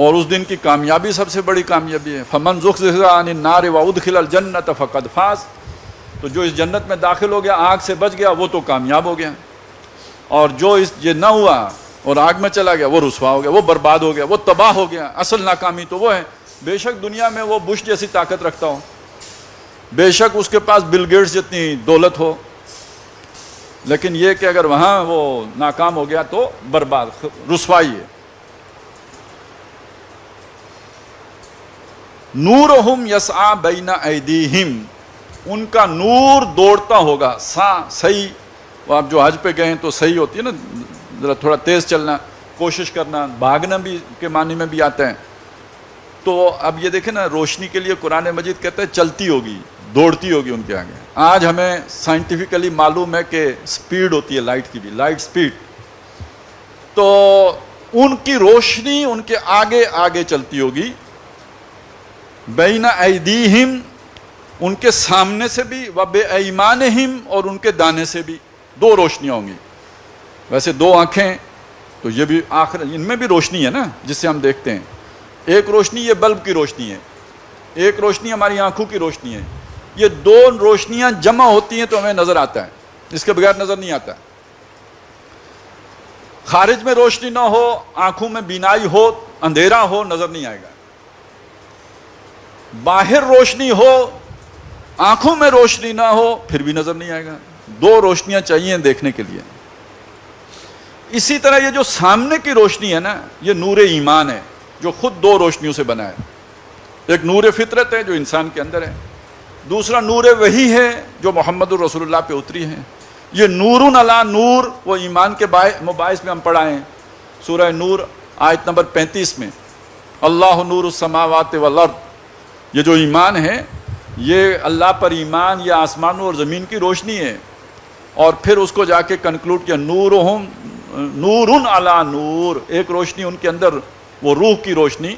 اور اس دن کی کامیابی سب سے بڑی کامیابی ہے. فَمَنْ زُحْزِحَ عَنِ النَّارِ وَأُدْخِلَ الْجَنَّةَ فَقَدْ فَازَ، تو جو اس جنت میں داخل ہو گیا، آگ سے بچ گیا، وہ تو کامیاب ہو گیا. اور جو یہ نہ ہوا اور آگ میں چلا گیا وہ رسوا ہو گیا، وہ برباد ہو گیا، وہ تباہ ہو گیا. اصل ناکامی تو وہ ہے. بے شک دنیا میں وہ بش جیسی طاقت رکھتا ہو، بے شک اس کے پاس بل گیٹس جتنی دولت ہو، لیکن یہ کہ اگر وہاں وہ ناکام ہو گیا تو برباد، رسوائی ہے. نورہم یسعی بین ایدیہم، ان کا نور دوڑتا ہوگا. صحیح، وہ آپ جو حج پہ گئے ہیں تو صحیح ہوتی ہے نا، ذرا تھوڑا تیز چلنا، کوشش کرنا، بھاگنا بھی کے معنی میں بھی آتا ہے. تو اب یہ دیکھیں نا، روشنی کے لیے قرآن مجید کہتا ہے چلتی ہوگی، دوڑتی ہوگی ان کے آگے. آج ہمیں سائنٹیفکلی معلوم ہے کہ سپیڈ ہوتی ہے لائٹ کی بھی، لائٹ سپیڈ. تو ان کی روشنی ان کے آگے آگے چلتی ہوگی. بین ایدیہم، ان کے سامنے سے بھی، و بے ایمانہم، اور ان کے دانے سے بھی. دو روشنیاں ہوں گی. ویسے دو آنکھیں تو یہ بھی آخر ان میں بھی روشنی ہے نا جس سے ہم دیکھتے ہیں. ایک روشنی یہ بلب کی روشنی ہے، ایک روشنی ہماری آنکھوں کی روشنی ہے. یہ دو روشنیاں جمع ہوتی ہیں تو ہمیں نظر آتا ہے، اس کے بغیر نظر نہیں آتا. خارج میں روشنی نہ ہو، آنکھوں میں بینائی ہو، اندھیرا ہو، نظر نہیں آئے گا. باہر روشنی ہو، آنکھوں میں روشنی نہ ہو، پھر بھی نظر نہیں آئے گا. دو روشنیاں چاہیے دیکھنے کے لیے. اسی طرح یہ جو سامنے کی روشنی ہے نا، یہ نور ایمان ہے جو خود دو روشنیوں سے بنا ہے. ایک نور فطرت ہے جو انسان کے اندر ہے، دوسرا نور وحی ہے جو محمد الرسول اللہ پہ اتری ہے. یہ نور علی نور، وہ ایمان کے مباحث میں ہم پڑھائے ہیں سورہ نور آیت نمبر 35 میں، اللہ نور السماوات والارض. یہ جو ایمان ہے یہ اللہ پر ایمان، یہ آسمانوں اور زمین کی روشنی ہے. اور پھر اس کو جا کے کنکلوڈ کیا، نورہم نور علی نور، ایک روشنی ان کے اندر، وہ روح کی روشنی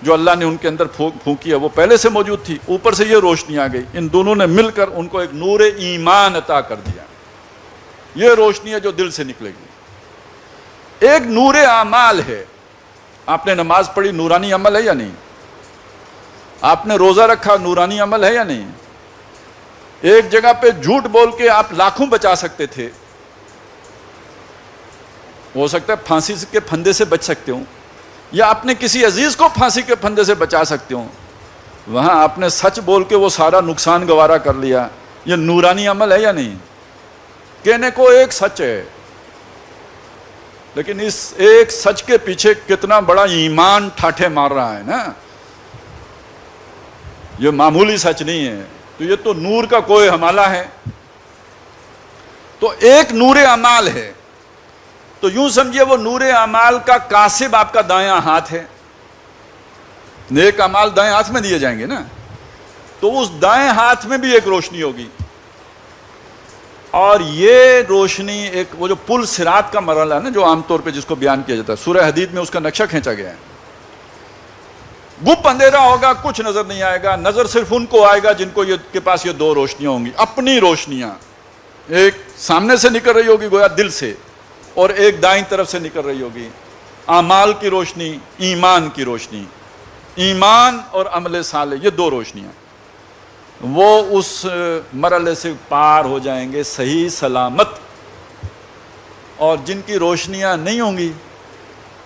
جو اللہ نے ان کے اندر پھونکی ہے، وہ پہلے سے موجود تھی، اوپر سے یہ روشنی آ گئی، ان دونوں نے مل کر ان کو ایک نور ایمان عطا کر دیا. یہ روشنی ہے جو دل سے نکلے گی. ایک نور اعمال ہے. آپ نے نماز پڑھی، نورانی عمل ہے یا نہیں؟ آپ نے روزہ رکھا، نورانی عمل ہے یا نہیں؟ ایک جگہ پہ جھوٹ بول کے آپ لاکھوں بچا سکتے تھے، ہو سکتا ہے پھانسی کے پھندے سے بچ سکتے ہوں، یا اپنے کسی عزیز کو پھانسی کے پھندے سے بچا سکتے ہوں. وہاں آپ نے سچ بول کے وہ سارا نقصان گوارا کر لیا. یہ نورانی عمل ہے یا نہیں؟ کہنے کو ایک سچ ہے، لیکن اس ایک سچ کے پیچھے کتنا بڑا ایمان ٹھاٹھے مار رہا ہے نا. یہ معمولی سچ نہیں ہے. تو یہ تو نور کا کوئی حمالہ ہے. تو ایک نور اعمال ہے. تو یوں سمجھیے وہ نور اعمال کا کاسب آپ کا دایاں ہاتھ ہے. نیک اعمال دائیں ہاتھ میں دیے جائیں گے نا، تو اس دائیں ہاتھ میں بھی ایک روشنی ہوگی. اور یہ روشنی ایک وہ جو پل صراط کا مرحلہ ہے نا، جو عام طور پہ جس کو بیان کیا جاتا ہے، سورہ حدید میں اس کا نقشہ کھینچا گیا ہے. گپ اندھیرا ہوگا، کچھ نظر نہیں آئے گا. نظر صرف ان کو آئے گا جن کو کے پاس یہ دو روشنیاں ہوں گی، اپنی روشنیاں. ایک سامنے سے نکل رہی ہوگی گویا دل سے، اور ایک دائیں طرف سے نکل رہی ہوگی، اعمال کی روشنی، ایمان کی روشنی. ایمان اور عمل صالح، یہ دو روشنیاں، وہ اس مرحلے سے پار ہو جائیں گے صحیح سلامت. اور جن کی روشنیاں نہیں ہوں گی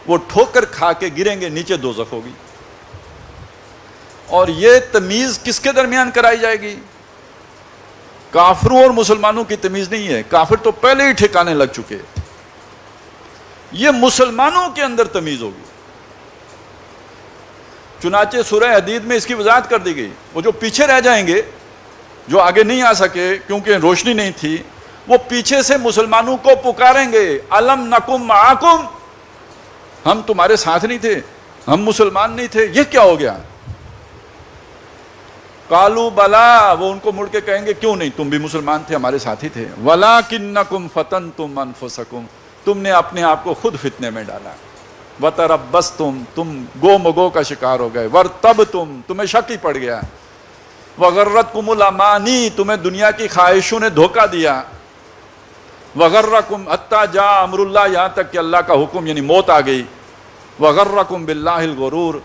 وہ ٹھوکر کھا کے گریں گے، نیچے دوزخ ہوگی. اور یہ تمیز کس کے درمیان کرائی جائے گی؟ کافروں اور مسلمانوں کی تمیز نہیں ہے. کافر تو پہلے ہی ٹھکانے لگ چکے. یہ مسلمانوں کے اندر تمیز ہوگی. چنانچہ سورہ حدید میں اس کی وضاحت کر دی گئی. وہ جو پیچھے رہ جائیں گے، جو آگے نہیں آ سکے کیونکہ روشنی نہیں تھی، وہ پیچھے سے مسلمانوں کو پکاریں گے، الم نکم معکم، ہم تمہارے ساتھ نہیں تھے، ہم مسلمان نہیں تھے، یہ کیا ہو گیا؟ قالوا بلا، وہ ان کو مڑ کے کہیں گے کیوں نہیں، تم بھی مسلمان تھے، ہمارے ساتھی تھے. ولکنکم فتنتم انفسکم، تم نے اپنے آپ کو خود فتنے میں ڈالا. وتربصتم، تم گو مگو کا شکار ہو گئے. ورتبتم، تمہیں شک ہی پڑ گیا. وغرتکم الامانی، تمہیں دنیا کی خواہشوں نے دھوکہ دیا. وغرکم حتی جاء امر اللہ، یہاں تک کہ اللہ کا حکم یعنی موت آ گئی. وغرکم باللہ الغرور،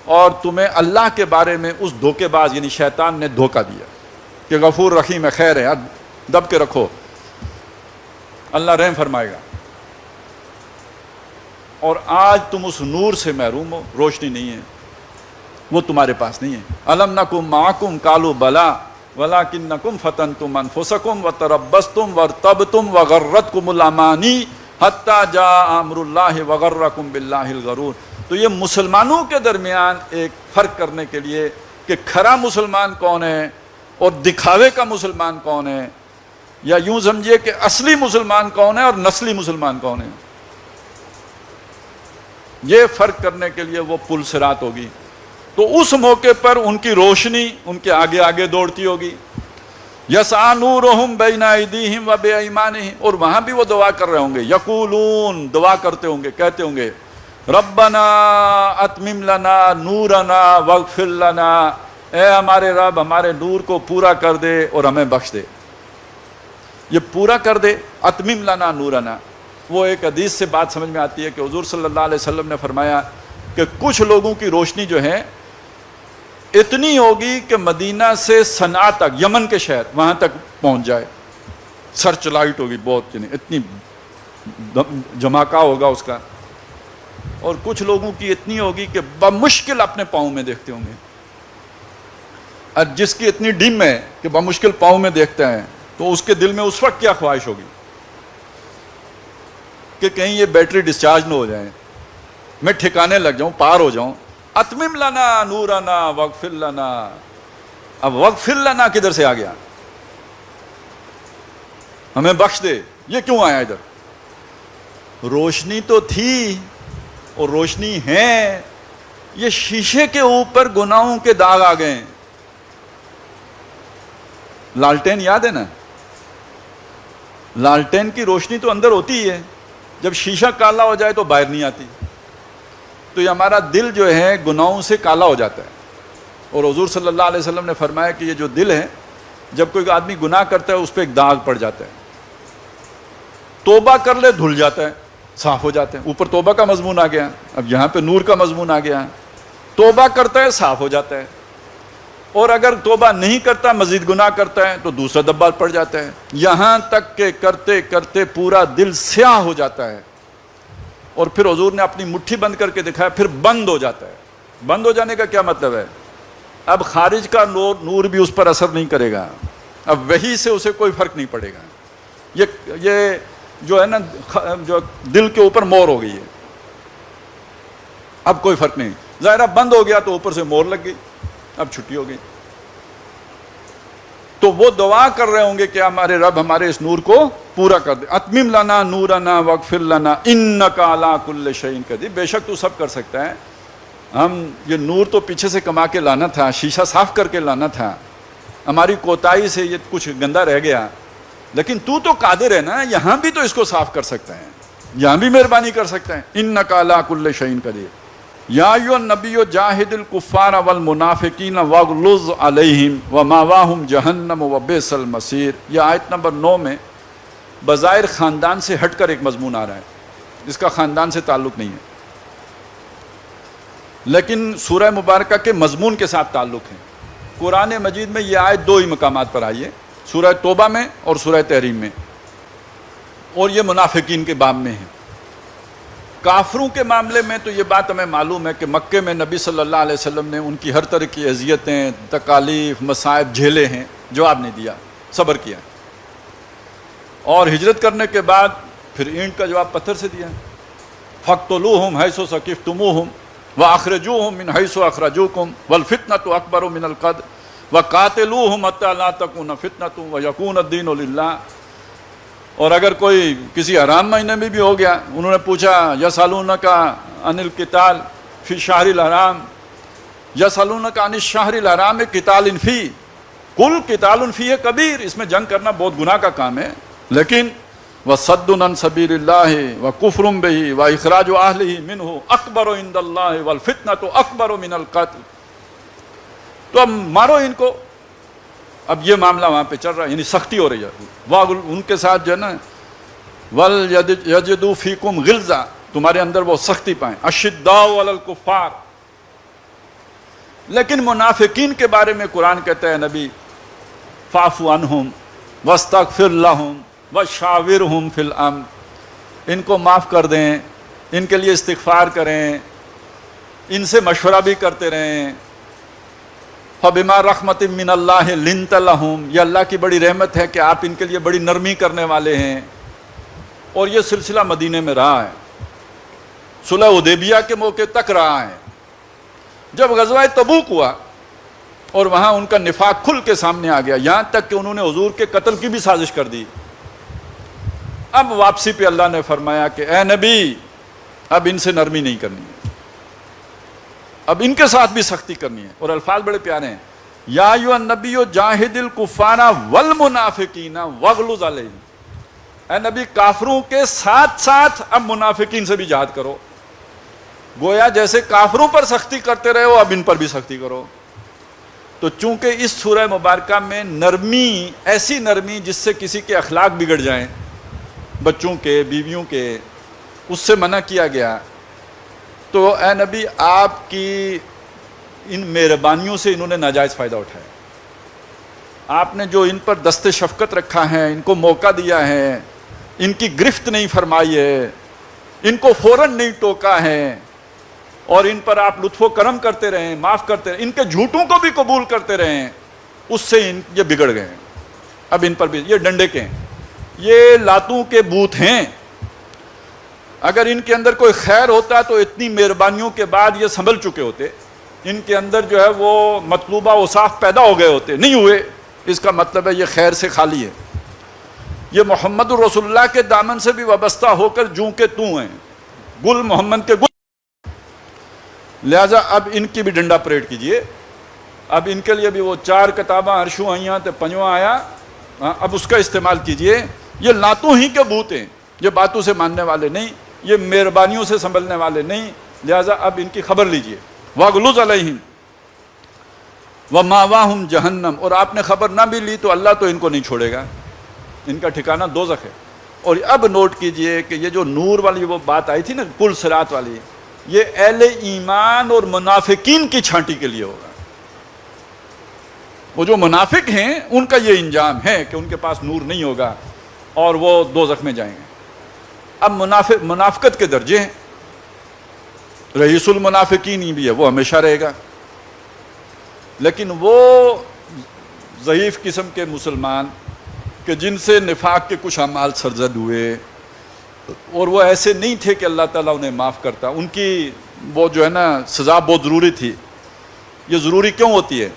اور تمہیں اللہ کے بارے میں اس دھوکے باز یعنی شیطان نے دھوکہ دیا کہ غفور رحیم ہے، خیر ہے، دب کے رکھو، اللہ رحم فرمائے گا. اور آج تم اس نور سے محروم ہو، روشنی نہیں ہے، وہ تمہارے پاس نہیں ہے. الم نکم معکم قالوا بلا ولکنکم فتنتم انفسکم وتربصتم وارتبتم وغرتکم الامانی حتی جاء امر اللہ وغرکم باللہ الغرور. تو یہ مسلمانوں کے درمیان ایک فرق کرنے کے لیے کہ کھرا مسلمان کون ہے اور دکھاوے کا مسلمان کون ہے، یا یوں سمجھیے کہ اصلی مسلمان کون ہے اور نسلی مسلمان کون ہے، یہ فرق کرنے کے لیے وہ پل صراط ہوگی. تو اس موقع پر ان کی روشنی ان کے آگے آگے دوڑتی ہوگی. یسعی نورہم بین ایدیہم و بایمانہم، اور وہاں بھی وہ دعا کر رہے ہوں گے. یقولون، دعا کرتے ہوں گے، کہتے ہوں گے ربنا اتمم لنا نورنا واغفر لنا، اے ہمارے رب ہمارے نور کو پورا کر دے اور ہمیں بخش دے. یہ پورا کر دے، اتمم لنا نورنا. وہ ایک حدیث سے بات سمجھ میں آتی ہے کہ حضور صلی اللہ علیہ وسلم نے فرمایا کہ کچھ لوگوں کی روشنی جو ہے اتنی ہوگی کہ مدینہ سے صنعاء تک، یمن کے شہر، وہاں تک پہنچ جائے. سرچ لائٹ ہوگی بہت، یعنی اتنی جھماکہ ہوگا اس کا. اور کچھ لوگوں کی اتنی ہوگی کہ بمشکل اپنے پاؤں میں دیکھتے ہوں گے. اور جس کی اتنی ڈم ہے کہ بمشکل پاؤں میں دیکھتے ہیں، تو اس کے دل میں اس وقت کیا خواہش ہوگی؟ کہ کہیں یہ بیٹری ڈسچارج نہ ہو جائے، میں ٹھکانے لگ جاؤں، پار ہو جاؤں. اتمم لنا نورنا واغفر لنا. اب واغفر لنا کدھر سے آ گیا؟ ہمیں بخش دے، یہ کیوں آیا ادھر؟ روشنی تو تھی اور روشنی ہے، یہ شیشے کے اوپر گناہوں کے داغ آ گئے. لالٹین یاد ہے نا؟ لالٹین کی روشنی تو اندر ہوتی ہی ہے، جب شیشہ کالا ہو جائے تو باہر نہیں آتی. تو یہ ہمارا دل جو ہے گناہوں سے کالا ہو جاتا ہے. اور حضور صلی اللہ علیہ وسلم نے فرمایا کہ یہ جو دل ہے، جب کوئی آدمی گناہ کرتا ہے اس پہ ایک داغ پڑ جاتا ہے، توبہ کر لے دھل جاتا ہے، صاف ہو جاتے ہیں. اوپر توبہ کا مضمون آ گیا، اب یہاں پہ نور کا مضمون آ گیا. توبہ کرتا ہے صاف ہو جاتا ہے، اور اگر توبہ نہیں کرتا مزید گناہ کرتا ہے تو دوسرا دبا پڑ جاتا ہے، یہاں تک کہ کرتے کرتے پورا دل سیاہ ہو جاتا ہے. اور پھر حضور نے اپنی مٹھی بند کر کے دکھایا، پھر بند ہو جاتا ہے. بند ہو جانے کا کیا مطلب ہے؟ اب خارج کا نور بھی اس پر اثر نہیں کرے گا، اب وہی سے اسے کوئی فرق نہیں پڑے گا. یہ جو ہے نا، جو دل کے اوپر مور ہو گئی ہے، اب کوئی فرق نہیں. ظاہرہ بند ہو گیا تو اوپر سے مور لگ گئی، اب چھٹی ہو گئی. تو وہ دعا کر رہے ہوں گے کہ ہمارے رب ہمارے اس نور کو پورا کر دے. اتمم لنا نورنا واغفر لنا انک علی کل شیء قدیر. بے شک تو سب کر سکتا ہے. ہم یہ نور تو پیچھے سے کما کے لانا تھا، شیشہ صاف کر کے لانا تھا، ہماری کوتاہی سے یہ کچھ گندا رہ گیا، لیکن تو قادر ہے نا، یہاں بھی تو اس کو صاف کر سکتا ہے، یہاں بھی مہربانی کر سکتا ہے. انک علی کل شیء قدیر. یا ایھا النبی جاہد الکفار والمنافقین واغلظ علیہم ومأواہم جہنم وبئس المصیر. یہ آیت نمبر 9 میں بظاہر خاندان سے ہٹ کر ایک مضمون آ رہا ہے، اس کا خاندان سے تعلق نہیں ہے، لیکن سورہ مبارکہ کے مضمون کے ساتھ تعلق ہے. قرآن مجید میں یہ آیت 2 ہی مقامات پر آئی ہے، سورہ توبہ میں اور سورہ تحریم میں، اور یہ منافقین کے باب میں ہے. کافروں کے معاملے میں تو یہ بات ہمیں معلوم ہے کہ مکے میں نبی صلی اللہ علیہ وسلم نے ان کی ہر طرح کی اذیتیں، تکالیف، مصائب جھیلے ہیں، جواب نہیں دیا، صبر کیا. اور ہجرت کرنے کے بعد پھر اینٹ کا جواب پتھر سے دیا. فَاقْتُلُوهُمْ حَيْثُ ثَقِفْتُمُوهُمْ وَأَخْرِجُوهُمْ مِنْ حَيْثُ أَخْرَجُوكُمْ وَالْفِتْنَةُ أَكْبَرُ مِنَ الْقَتْلِ وَقَاتِلُوهُمْ حَتَّىٰ لَا تَكُونَ فِتْنَةٌ وَيَكُونَ الدِّينُ لِلَّهِ. اور اگر کوئی کسی حرام مہینے میں بھی ہو گیا، انہوں نے پوچھا یسألونک عن القتال فی الشہر الحرام، یسألونک عن الشہر الحرام قتال فیہ قل قتال فیہ کبیر. اس میں جنگ کرنا بہت گناہ کا کام ہے، لیکن وصد عن سبیل اللہ وکفر بہ واخراج اہلہ منہ اکبر عند اللہ والفتنۃ اکبر من القتل. تو اب مارو ان کو. اب یہ معاملہ وہاں پہ چل رہا ہے، یعنی سختی ہو رہی ہے. ان کے ساتھ جو ہے نا، وَلْيَجِدُوا فِيكُمْ غِلْظَةً، تمہارے اندر وہ سختی پائیں. أَشِدَّاءُ عَلَى الْكُفَّارِ. لیکن منافقین کے بارے میں قرآن کہتا ہے نبی فَاعْفُ عَنْهُمْ وَاسْتَغْفِرْ لَهُمْ وَشَاوِرْهُمْ فِي الْأَمْرِ. ان کو معاف کر دیں، ان کے لیے استغفار کریں، ان سے مشورہ بھی کرتے رہیں. فَبِمَا رَحْمَةٍ مِّنَ اللَّهِ لِنْتَ لَهُمْ. یہ اللہ کی بڑی رحمت ہے کہ آپ ان کے لیے بڑی نرمی کرنے والے ہیں. اور یہ سلسلہ مدینے میں رہا ہے، صلح حدیبیہ کے موقع تک رہا ہے. جب غزوہ تبوک ہوا اور وہاں ان کا نفاق کھل کے سامنے آ گیا، یہاں تک کہ انہوں نے حضور کے قتل کی بھی سازش کر دی. اب واپسی پہ اللہ نے فرمایا کہ اے نبی، اب ان سے نرمی نہیں کرنی ہے، اب ان کے ساتھ بھی سختی کرنی ہے. اور الفاظ بڑے پیارے ہیں، یا ایھا النبی جاہد الکفار والمنافقین واغلظ علیہم. اے نبی، کافروں کے ساتھ ساتھ اب منافقین سے بھی جہاد کرو. گویا جیسے کافروں پر سختی کرتے رہے ہو، اب ان پر بھی سختی کرو. تو چونکہ اس سورہ مبارکہ میں نرمی، ایسی نرمی جس سے کسی کے اخلاق بگڑ جائیں، بچوں کے، بیویوں کے، اس سے منع کیا گیا. تو اے نبی، آپ کی ان مہربانیوں سے انہوں نے ناجائز فائدہ اٹھایا. آپ نے جو ان پر دست شفقت رکھا ہے، ان کو موقع دیا ہے، ان کی گرفت نہیں فرمائی ہے، ان کو فوراً نہیں ٹوکا ہے، اور ان پر آپ لطف و کرم کرتے رہیں، معاف کرتے رہیں، ان کے جھوٹوں کو بھی قبول کرتے رہیں، اس سے یہ بگڑ گئے ہیں. اب ان پر بھی یہ ڈنڈے کے ہیں، یہ لاتوں کے بوت ہیں. اگر ان کے اندر کوئی خیر ہوتا تو اتنی مہربانیوں کے بعد یہ سنبھل چکے ہوتے، ان کے اندر جو ہے وہ مطلوبہ اوصاف پیدا ہو گئے ہوتے، نہیں ہوئے۔ اس کا مطلب ہے یہ خیر سے خالی ہے، یہ محمد الرسول اللہ کے دامن سے بھی وابستہ ہو کر جوں کے توں ہیں، گل محمد کے گل۔ لہذا اب ان کی بھی ڈنڈا پریڈ کیجئے، اب ان کے لیے بھی وہ 4 کتاباں عرشوں آئیاں تے پنجواں آیا، اب اس کا استعمال کیجئے۔ یہ لاتوں ہی کے بھوت ہیں، یہ باتوں سے ماننے والے نہیں، یہ مہربانیوں سے سنبھلنے والے نہیں، لہذا اب ان کی خبر لیجئے۔ وَغْلُظْ عَلَيْهِمْ وَمَأْوَاهُمْ جَهَنَّمْ، اور آپ نے خبر نہ بھی لی تو اللہ تو ان کو نہیں چھوڑے گا، ان کا ٹھکانہ دوزخ ہے۔ اور اب نوٹ کیجئے کہ یہ جو نور والی وہ بات آئی تھی نا، پل صراط والی، یہ اہل ایمان اور منافقین کی چھانٹی کے لیے ہوگا۔ وہ جو منافق ہیں ان کا یہ انجام ہے کہ ان کے پاس نور نہیں ہوگا اور وہ دوزخ میں جائیں گے۔ اب منافقت کے درجے ہیں، رئیس المنافقین ہی بھی ہے، وہ ہمیشہ رہے گا، لیکن وہ ضعیف قسم کے مسلمان کہ جن سے نفاق کے کچھ اعمال سرزد ہوئے اور وہ ایسے نہیں تھے کہ اللہ تعالیٰ انہیں معاف کرتا، ان کی وہ جو ہے نا سزا بہت ضروری تھی۔ یہ ضروری کیوں ہوتی ہے؟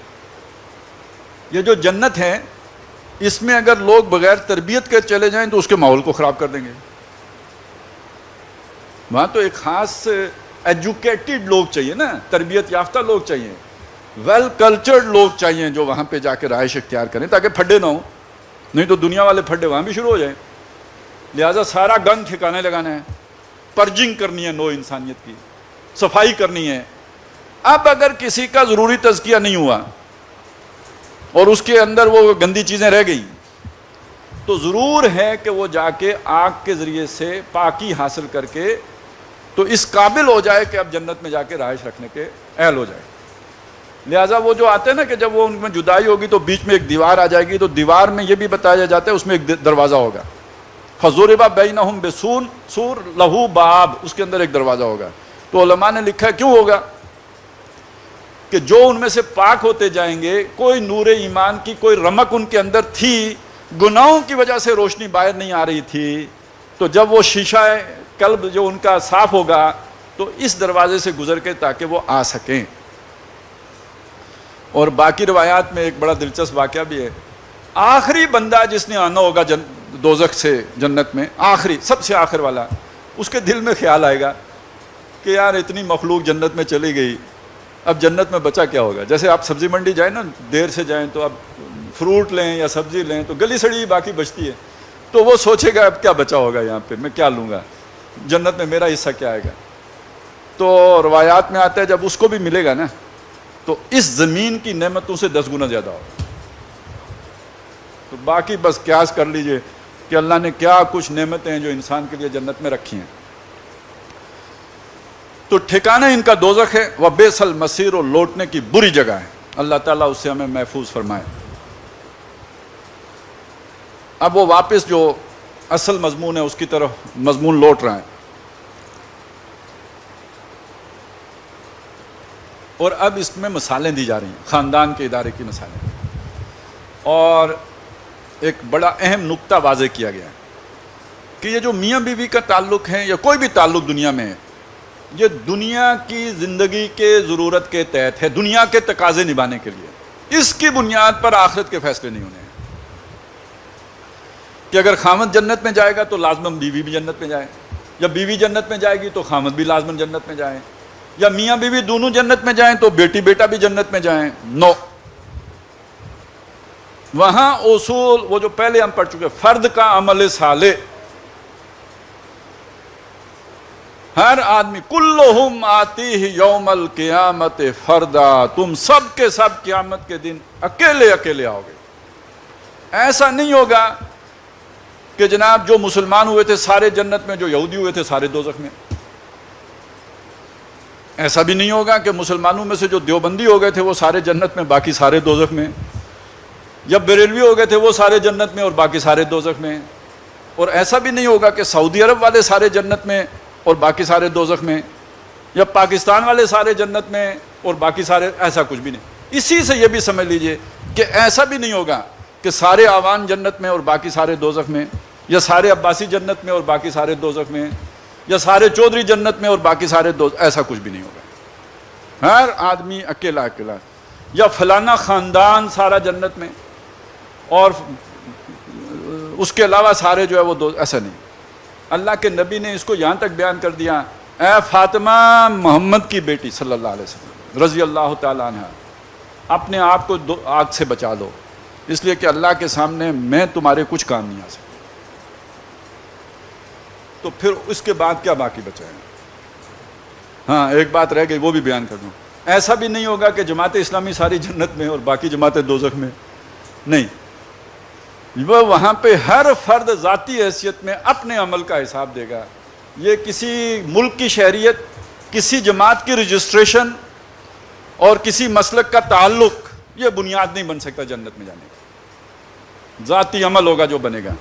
یہ جو جنت ہے اس میں اگر لوگ بغیر تربیت کے چلے جائیں تو اس کے ماحول کو خراب کر دیں گے۔ وہاں تو ایک خاص ایجوکیٹڈ لوگ چاہیے نا، تربیت یافتہ لوگ چاہیے، ویل کلچرڈ لوگ چاہیے جو وہاں پہ جا کے رہائش اختیار کریں تاکہ پھڈے نہ ہوں، نہیں تو دنیا والے پھڈے وہاں بھی شروع ہو جائیں۔ لہٰذا سارا گند ٹھکانے لگانا ہے، پرجنگ کرنی ہے، نو انسانیت کی صفائی کرنی ہے۔ اب اگر کسی کا ضروری تزکیہ نہیں ہوا اور اس کے اندر وہ گندی چیزیں رہ گئیں تو ضرور ہے کہ وہ جا کے آگ کے ذریعے سے پاکی حاصل کر کے تو اس قابل ہو جائے کہ اب جنت میں جا کے رہائش رکھنے کے اہل ہو جائے۔ لہٰذا وہ جو آتے ہیں نا کہ جب وہ ان میں جدائی ہوگی تو بیچ میں ایک دیوار آ جائے گی، تو دیوار میں یہ بھی بتایا جاتا ہے اس میں ایک دروازہ ہوگا، فَضُرِبَ بَيْنَهُمْ بِسُورٍ لَهُ بَابٌ، اس کے اندر ایک دروازہ ہوگا۔ تو علماء نے لکھا ہے کیوں ہوگا کہ جو ان میں سے پاک ہوتے جائیں گے، کوئی نور ایمان کی کوئی رمق ان کے اندر تھی، گناہوں کی وجہ سے روشنی باہر نہیں آ رہی تھی، تو جب وہ شیشہ قلب جو ان کا صاف ہوگا تو اس دروازے سے گزر کے تاکہ وہ آ سکیں۔ اور باقی روایات میں ایک بڑا دلچسپ واقعہ بھی ہے، آخری بندہ جس نے آنا ہوگا دوزخ سے جنت میں، آخری سب سے آخر والا، اس کے دل میں خیال آئے گا کہ یار اتنی مخلوق جنت میں چلی گئی، اب جنت میں بچا کیا ہوگا؟ جیسے آپ سبزی منڈی جائیں نا، دیر سے جائیں تو اب فروٹ لیں یا سبزی لیں تو گلی سڑی باقی بچتی ہے، تو وہ سوچے گا اب کیا بچا ہوگا یہاں پہ، میں کیا لوں گا جنت میں، میرا حصہ کیا آئے گا؟ تو روایات میں آتا ہے جب اس کو بھی ملے گا نا تو اس زمین کی نعمتوں سے 10 گنا زیادہ ہوگا۔ تو باقی بس قیاس کر لیجئے کہ اللہ نے کیا کچھ نعمتیں ہیں جو انسان کے لیے جنت میں رکھی ہیں۔ تو ٹھکانہ ان کا دوزخ ہے، وَبِئْسَ الْمَصِيرُ، اور لوٹنے کی بری جگہ ہے۔ اللہ تعالیٰ اس سے ہمیں محفوظ فرمائے۔ اب وہ واپس جو اصل مضمون ہے اس کی طرف مضمون لوٹ رہا ہے، اور اب اس میں مثالیں دی جا رہی ہیں، خاندان کے ادارے کی مثالیں، اور ایک بڑا اہم نقطہ واضح کیا گیا ہے کہ یہ جو میاں بیوی کا تعلق ہے یا کوئی بھی تعلق دنیا میں ہے، یہ دنیا کی زندگی کے ضرورت کے تحت ہے، دنیا کے تقاضے نبھانے کے لیے، اس کی بنیاد پر آخرت کے فیصلے نہیں ہونے ہیں کہ اگر خامد جنت میں جائے گا تو لازماً بیوی بھی جنت میں جائے، یا بیوی جنت میں جائے گی تو خامد بھی لازماً جنت میں جائے، یا میاں بیوی دونوں جنت میں جائیں تو بیٹی بیٹا بھی جنت میں جائیں۔ نو، وہاں اصول وہ جو پہلے ہم پڑھ چکے، فرد کا عمل صالح، ہر آدمی، کلہم آتیہ یوم القیامت فردا، تم سب کے سب قیامت کے دن اکیلے اکیلے آؤ گے۔ ایسا نہیں ہوگا کہ جناب جو مسلمان ہوئے تھے سارے جنت میں، جو یہودی ہوئے تھے سارے دوزخ میں۔ ایسا بھی نہیں ہوگا کہ مسلمانوں میں سے جو دیوبندی ہو گئے تھے وہ سارے جنت میں، باقی سارے دوزخ میں، یا بریلوی ہو گئے تھے وہ سارے جنت میں اور باقی سارے دوزخ میں۔ اور ایسا بھی نہیں ہوگا کہ سعودی عرب والے سارے جنت میں اور باقی سارے دوزخ میں، یا پاکستان والے سارے جنت میں اور باقی سارے، ایسا کچھ بھی نہیں۔ اسی سے یہ بھی سمجھ لیجئے کہ ایسا بھی نہیں ہوگا کہ سارے آوان جنت میں اور باقی سارے دوزخ میں، یا سارے عباسی جنت میں اور باقی سارے دوزخ میں، یا سارے چودھری جنت میں اور باقی سارے دوست، ایسا کچھ بھی نہیں ہوگا. ہر آدمی اکیلا اکیلا. یا فلانا خاندان سارا جنت میں اور اس کے علاوہ سارے جو ہے وہ دوست، ایسا نہیں. اللہ کے نبی نے اس کو یہاں تک بیان کر دیا، اے فاطمہ محمد کی بیٹی صلی اللہ علیہ وسلم رضی اللہ تعالیٰ عنہ، اپنے آپ کو آگ سے بچا لو، اس لیے کہ اللہ کے سامنے میں تمہارے کچھ کام نہیں آ سکتا. تو پھر اس کے بعد کیا باقی بچا ہے؟ ہاں ایک بات رہ گئی، وہ بھی بیان کر دوں. ایسا بھی نہیں ہوگا کہ جماعت اسلامی ساری جنت میں اور باقی جماعتیں دوزخ میں، نہیں. وہ وہاں پہ ہر فرد ذاتی حیثیت میں اپنے عمل کا حساب دے گا. یہ کسی ملک کی شہریت، کسی جماعت کی رجسٹریشن اور کسی مسلک کا تعلق یہ بنیاد نہیں بن سکتا جنت میں جانے کا. ذاتی عمل ہوگا جو بنے گا.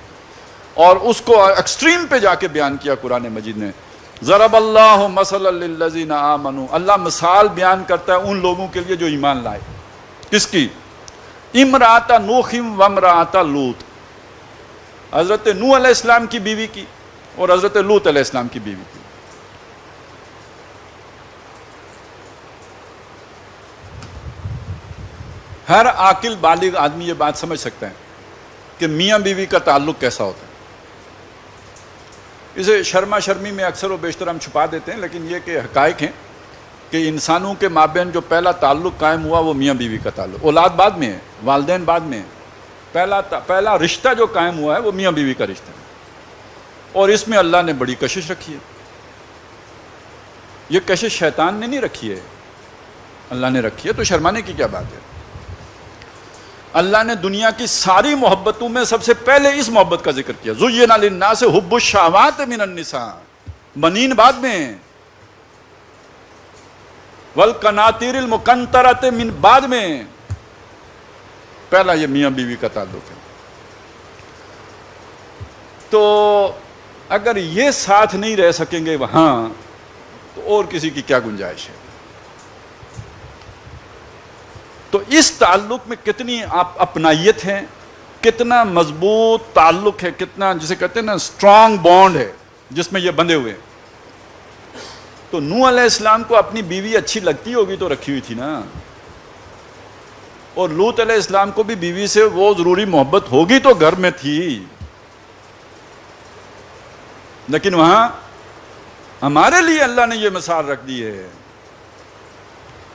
اور اس کو ایکسٹریم پہ جا کے بیان کیا قرآن مجید نے. ضرب اللہ مثلا للذین آمنوا، اللہ مثال بیان کرتا ہے ان لوگوں کے لیے جو ایمان لائے. کس کی؟ امرأۃ نوح و امرأۃ لوط، حضرت نوح علیہ السلام کی بیوی کی اور حضرت لوط علیہ السلام کی بیوی کی. ہر عاقل بالغ آدمی یہ بات سمجھ سکتا ہے کہ میاں بیوی کا تعلق کیسا ہوتا ہے. اسے شرما شرمی میں اکثر و بیشتر ہم چھپا دیتے ہیں، لیکن یہ کہ حقائق ہیں کہ انسانوں کے مابین جو پہلا تعلق قائم ہوا وہ میاں بیوی کا تعلق. اولاد بعد میں ہے، والدین بعد میں ہے. پہلا رشتہ جو قائم ہوا ہے وہ میاں بیوی کا رشتہ ہے. اور اس میں اللہ نے بڑی کشش رکھی ہے. یہ کشش شیطان نے نہیں رکھی ہے، اللہ نے رکھی ہے. تو شرمانے کی کیا بات ہے؟ اللہ نے دنیا کی ساری محبتوں میں سب سے پہلے اس محبت کا ذکر کیا. زُيِّنَ لِلنَّاسِ حُبُّ الشَّهَوَاتِ مِنَ النِّسَاءِ، بنین بعد میں، وَالْقَنَاطِيرِ الْمُقَنطَرَةِ من بعد میں. پہلا یہ میاں بیوی کا تعلق ہے. تو اگر یہ ساتھ نہیں رہ سکیں گے وہاں تو اور کسی کی کیا گنجائش ہے؟ تو اس تعلق میں کتنی اپنائیت ہے، کتنا مضبوط تعلق ہے، کتنا جسے کہتے ہیں نا اسٹرانگ بانڈ ہے جس میں یہ بندھے ہوئے. تو نوح علیہ السلام کو اپنی بیوی اچھی لگتی ہوگی تو رکھی ہوئی تھی نا، اور لوط علیہ السلام کو بھی بیوی سے وہ ضروری محبت ہوگی تو گھر میں تھی. لیکن وہاں ہمارے لیے اللہ نے یہ مثال رکھ دی ہے.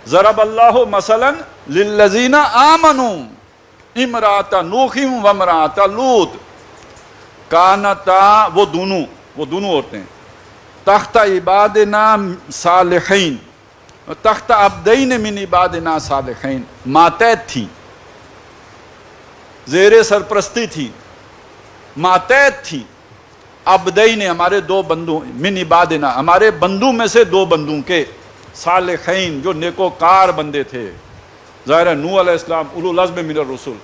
ضرب اللہ مثلا للذین آمنوا امرأۃ نوح و امرأۃ لوط کانتا، وہ دونوں عورتیں، تحت عبادنا صالحین، تحت عبدین من عبادنا صالحین، ماتحت تھیں، زیر سرپرستی تھی، ماتحت تھی. عبدین ہمارے دو بندوں، من عبادنا ہمارے بندوں میں سے دو بندوں کے، صالحین جو نیکوکار بندے تھے. ظاہر ہے نوح علیہ السلام اولو العزم من الرسل،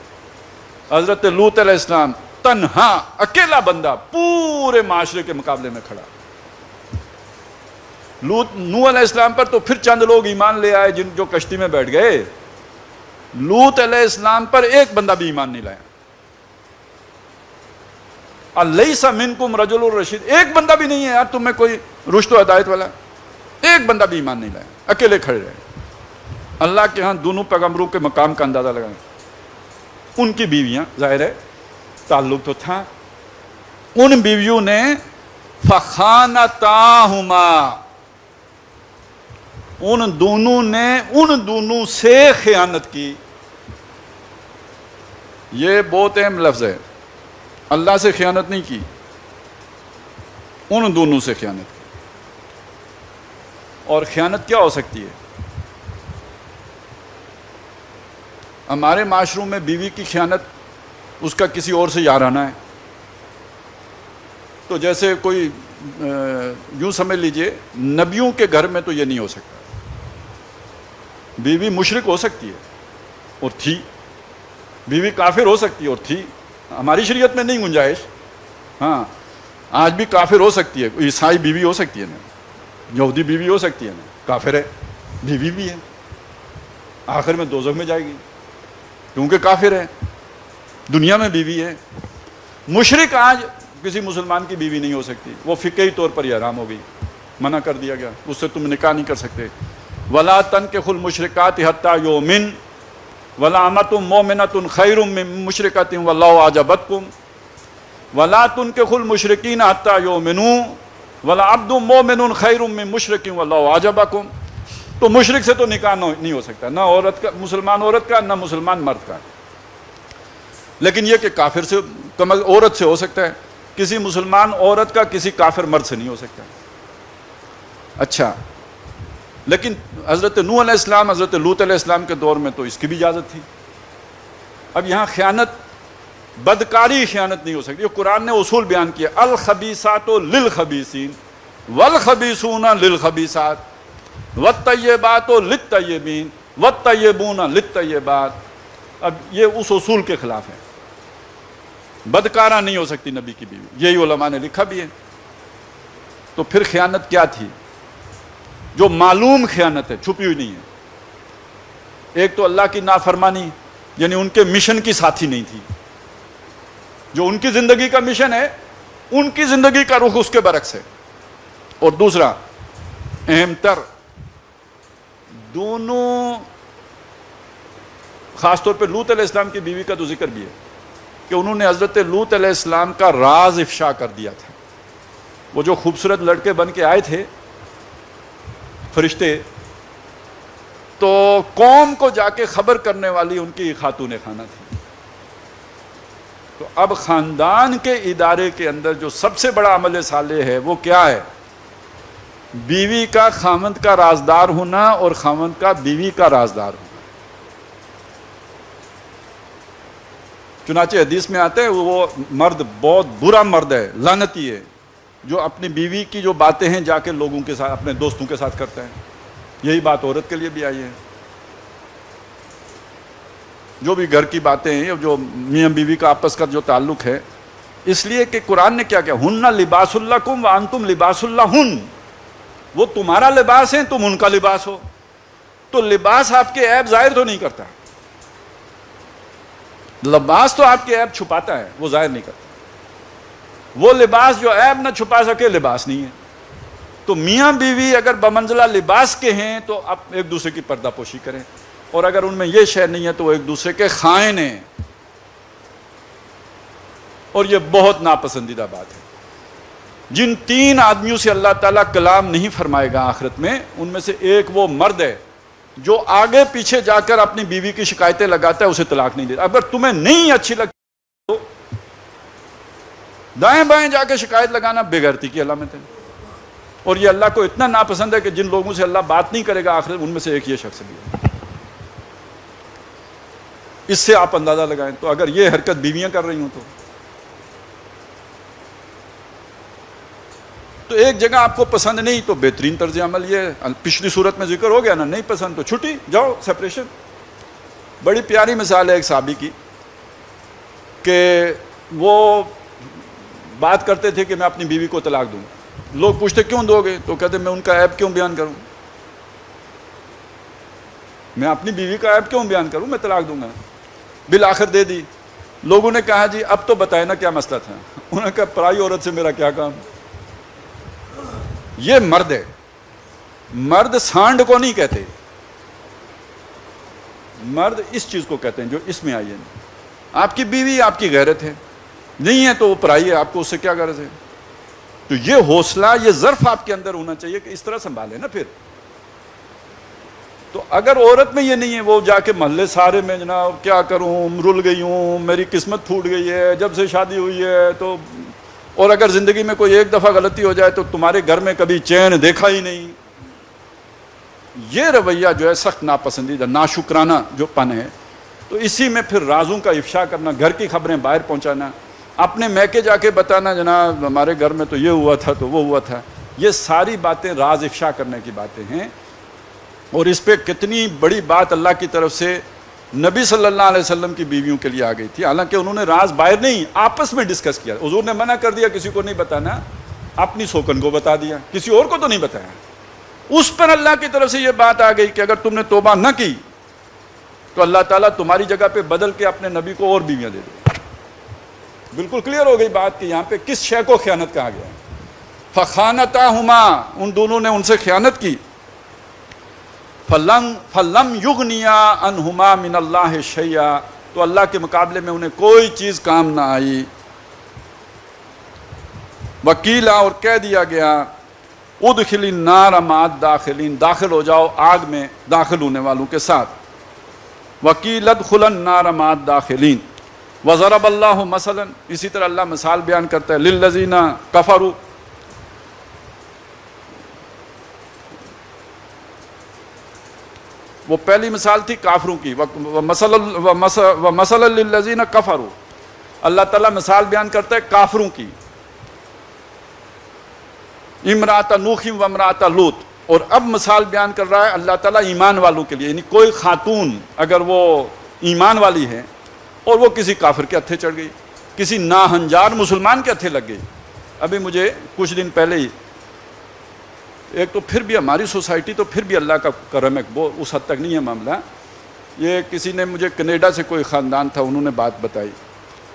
حضرت لوط علیہ السلام تنہا اکیلا بندہ پورے معاشرے کے مقابلے میں کھڑا. نوح علیہ السلام پر تو پھر چند لوگ ایمان لے آئے جو کشتی میں بیٹھ گئے. لوط علیہ السلام پر ایک بندہ بھی ایمان نہیں لایا. الیس منکم رجل رشید، ایک بندہ بھی نہیں ہے یار تم میں کوئی رشد و ہدایت والا، ایک بندہ بھی ایمان نہیں لایا، اکیلے کھڑے رہے. اللہ کے ہاں دونوں پیغمبروں کے مقام کا اندازہ لگائیں. ان کی بیویاں، ظاہر ہے تعلق تو تھا. ان بیویوں نے فخانتاہما، ان دونوں سے خیانت کی. یہ بہت اہم لفظ ہے. اللہ سے خیانت نہیں کی، ان دونوں سے خیانت کی. اور خیانت کیا ہو سکتی ہے؟ ہمارے معاشروں میں بیوی کی خیانت اس کا کسی اور سے یارانہ ہے. تو جیسے کوئی یوں سمجھ لیجئے نبیوں کے گھر میں تو یہ نہیں ہو سکتا. بیوی مشرک ہو سکتی ہے اور تھی، بیوی کافر ہو سکتی ہے اور تھی. ہماری شریعت میں نہیں گنجائش. ہاں آج بھی کافر ہو سکتی ہے، عیسائی بیوی ہو سکتی ہے نا، یہودی بیوی ہو سکتی ہے نا، کافر ہے بیوی بھی ہے، آخر میں دوزخ میں جائے گی کیونکہ کافر ہے، دنیا میں بیوی ہے. مشرک آج کسی مسلمان کی بیوی نہیں ہو سکتی، وہ فقہی طور پر یہ حرام ہو گئی، منع کر دیا گیا، اس سے تم نکاح نہیں کر سکتے۔ ولا تنکحوا المشرکات حتی یؤمن ولامۃ مؤمنۃ خیر من مشرکۃ واللہ اعجبتکم ولا تنکحوا المشرکین حتی یؤمنوا ولعبد مؤمن خیر من مشرک واللہ اعجبکم۔ تو مشرک سے تو نکاح نہیں ہو سکتا، نہ عورت کا، مسلمان عورت کا، نہ مسلمان مرد کا، لیکن یہ کہ کافر سے، عورت سے ہو سکتا ہے، کسی مسلمان عورت کا کسی کافر مرد سے نہیں ہو سکتا۔ اچھا، لیکن حضرت نوح علیہ السلام، حضرت لوط علیہ السلام کے دور میں تو اس کی بھی اجازت تھی۔ اب یہاں خیانت، بدکاری خیانت نہیں ہو سکتی۔ قرآن نے اصول بیان کیا، الخبیثات للخبیثین والخبیثون للخبیثات والطیبات للطیبین والطیبون للطیبات۔ اب یہ اس اصول کے خلاف ہے، بدکارہ نہیں ہو سکتی نبی کی بیوی، یہی علماء نے لکھا بھی ہے۔ تو پھر خیانت کیا تھی؟ جو معلوم خیانت ہے، چھپی ہوئی نہیں ہے۔ ایک تو اللہ کی نافرمانی، یعنی ان کے مشن کی ساتھی نہیں تھی، جو ان کی زندگی کا مشن ہے ان کی زندگی کا رخ اس کے برعکس ہے۔ اور دوسرا اہم تر، دونوں، خاص طور پہ لوط علیہ السلام کی بیوی کا تو ذکر بھی ہے کہ انہوں نے حضرت لوط علیہ السلام کا راز افشا کر دیا تھا۔ وہ جو خوبصورت لڑکے بن کے آئے تھے فرشتے، تو قوم کو جا کے خبر کرنے والی ان کی خاتون خانہ تھی۔ تو اب خاندان کے ادارے کے اندر جو سب سے بڑا عمل صالح ہے وہ کیا ہے؟ بیوی کا خاوند کا رازدار ہونا اور خاوند کا بیوی کا رازدار ہونا۔ چنانچہ حدیث میں آتا ہے وہ مرد بہت برا مرد ہے، لعنتی ہے، جو اپنی بیوی کی جو باتیں ہیں جا کے لوگوں کے ساتھ، اپنے دوستوں کے ساتھ کرتا ہے۔ یہی بات عورت کے لیے بھی آئی ہے، جو بھی گھر کی باتیں ہیں، جو میاں بیوی کا آپس کا جو تعلق ہے، اس لیے کہ قرآن نے کیا کیا، ہن لباس لکم وانتم لباس لہن، وہ تمہارا لباس ہے، تم ان کا لباس ہو۔ تو لباس آپ کے عیب ظاہر تو نہیں کرتا، لباس تو آپ کے عیب چھپاتا ہے، وہ ظاہر نہیں کرتا۔ وہ لباس جو عیب نہ چھپا سکے لباس نہیں ہے۔ تو میاں بیوی اگر بمنزلہ لباس کے ہیں تو آپ ایک دوسرے کی پردہ پوشی کریں، اور اگر ان میں یہ شے نہیں ہے تو وہ ایک دوسرے کے خائن ہیں، اور یہ بہت ناپسندیدہ بات ہے۔ جن تین آدمیوں سے اللہ تعالیٰ کلام نہیں فرمائے گا آخرت میں، ان میں سے ایک وہ مرد ہے جو آگے پیچھے جا کر اپنی بیوی کی شکایتیں لگاتا ہے، اسے طلاق نہیں دیتا۔ اگر تمہیں نہیں اچھی لگتی تو دائیں بائیں جا کے شکایت لگانا بے غیرتی کی علامت ہے، اور یہ اللہ کو اتنا ناپسند ہے کہ جن لوگوں سے اللہ بات نہیں کرے گا آخرت، ان میں سے ایک یہ شخص بھی ہے۔ اس سے آپ اندازہ لگائیں تو اگر یہ حرکت بیویاں کر رہی ہوں تو ایک جگہ آپ کو پسند نہیں تو بہترین طرز عمل یہ ہے، پچھلی صورت میں ذکر ہو گیا نا، نہیں پسند تو چھٹی، جاؤ، سپریشن۔ بڑی پیاری مثال ہے ایک صحابی کی کہ وہ بات کرتے تھے کہ میں اپنی بیوی کو طلاق دوں، لوگ پوچھتے کیوں دو گے، تو کہتے میں ان کا عیب کیوں بیان کروں، میں اپنی بیوی کا عیب کیوں بیان کروں، میں طلاق دوں گا۔ بالآخر دے دی۔ لوگوں نے کہا جی اب تو بتائے نا کیا مسئلہ تھا، انہوں نے کہا پرائی عورت سے میرا کیا کام۔ یہ مرد ہے، مرد سانڈ کو نہیں کہتے، مرد اس چیز کو کہتے ہیں جو اس میں آئی ہے۔ آپ کی بیوی آپ کی غیرت ہے، نہیں ہے تو وہ پرائی ہے، آپ کو اس سے کیا غرض ہے؟ تو یہ حوصلہ، یہ ظرف آپ کے اندر ہونا چاہیے کہ اس طرح سنبھالے نا پھر۔ تو اگر عورت میں یہ نہیں ہے، وہ جا کے محلے سارے میں جناب کیا کروں، رل گئی ہوں، میری قسمت پھوٹ گئی ہے جب سے شادی ہوئی ہے تو، اور اگر زندگی میں کوئی ایک دفعہ غلطی ہو جائے تو تمہارے گھر میں کبھی چین دیکھا ہی نہیں، یہ رویہ جو ہے سخت ناپسندیدہ، ناشکرانہ جو پن ہے۔ تو اسی میں پھر رازوں کا افشا کرنا، گھر کی خبریں باہر پہنچانا، اپنے میکے جا کے بتانا جناب ہمارے گھر میں تو یہ ہوا تھا تو وہ ہوا تھا، یہ ساری باتیں راز افشا کرنے کی باتیں ہیں۔ اور اس پہ کتنی بڑی بات اللہ کی طرف سے نبی صلی اللہ علیہ وسلم کی بیویوں کے لیے آ گئی تھی، حالانکہ انہوں نے راز باہر نہیں، آپس میں ڈسکس کیا۔ حضور نے منع کر دیا کسی کو نہیں بتانا، اپنی سوکن کو بتا دیا، کسی اور کو تو نہیں بتایا۔ اس پر اللہ کی طرف سے یہ بات آ گئی کہ اگر تم نے توبہ نہ کی تو اللہ تعالیٰ تمہاری جگہ پہ بدل کے اپنے نبی کو اور بیویاں دے دے۔ بالکل کلیئر ہو گئی بات کہ یہاں پہ کس شے کو خیانت کہا گیا ہے. فخانتاہما، ان دونوں نے ان سے خیانت کی. فلم یغنیا عنہما من اللہ شیئا، تو اللہ کے مقابلے میں انہیں کوئی چیز کام نہ آئی. وکیلا، اور کہہ دیا گیا ادخل النار مع الداخلین، داخل ہو جاؤ آگ میں داخل ہونے والوں کے ساتھ. وکیل ادخل النار مع الداخلین. وضرب اللہ مثلا، اسی طرح اللہ مثال بیان کرتا ہے للذین کفروا، وہ پہلی مثال تھی کافروں کی. ومثلا للذین کفروا، اللہ تعالیٰ مثال بیان کرتا ہے کافروں کی. امرأۃ نوح و امرأۃ لوط، اور اب مثال بیان کر رہا ہے اللہ تعالیٰ ایمان والوں کے لیے. یعنی کوئی خاتون اگر وہ ایمان والی ہے اور وہ کسی کافر کے ہتھے چڑھ گئی، کسی ناہنجار مسلمان کے ہتھے لگ گئی. ابھی مجھے کچھ دن پہلے ہی، ایک تو پھر بھی ہماری سوسائٹی تو پھر بھی اللہ کا کرم ہے، وہ اس حد تک نہیں ہے معاملہ. یہ کسی نے مجھے کینیڈا سے کوئی خاندان تھا، انہوں نے بات بتائی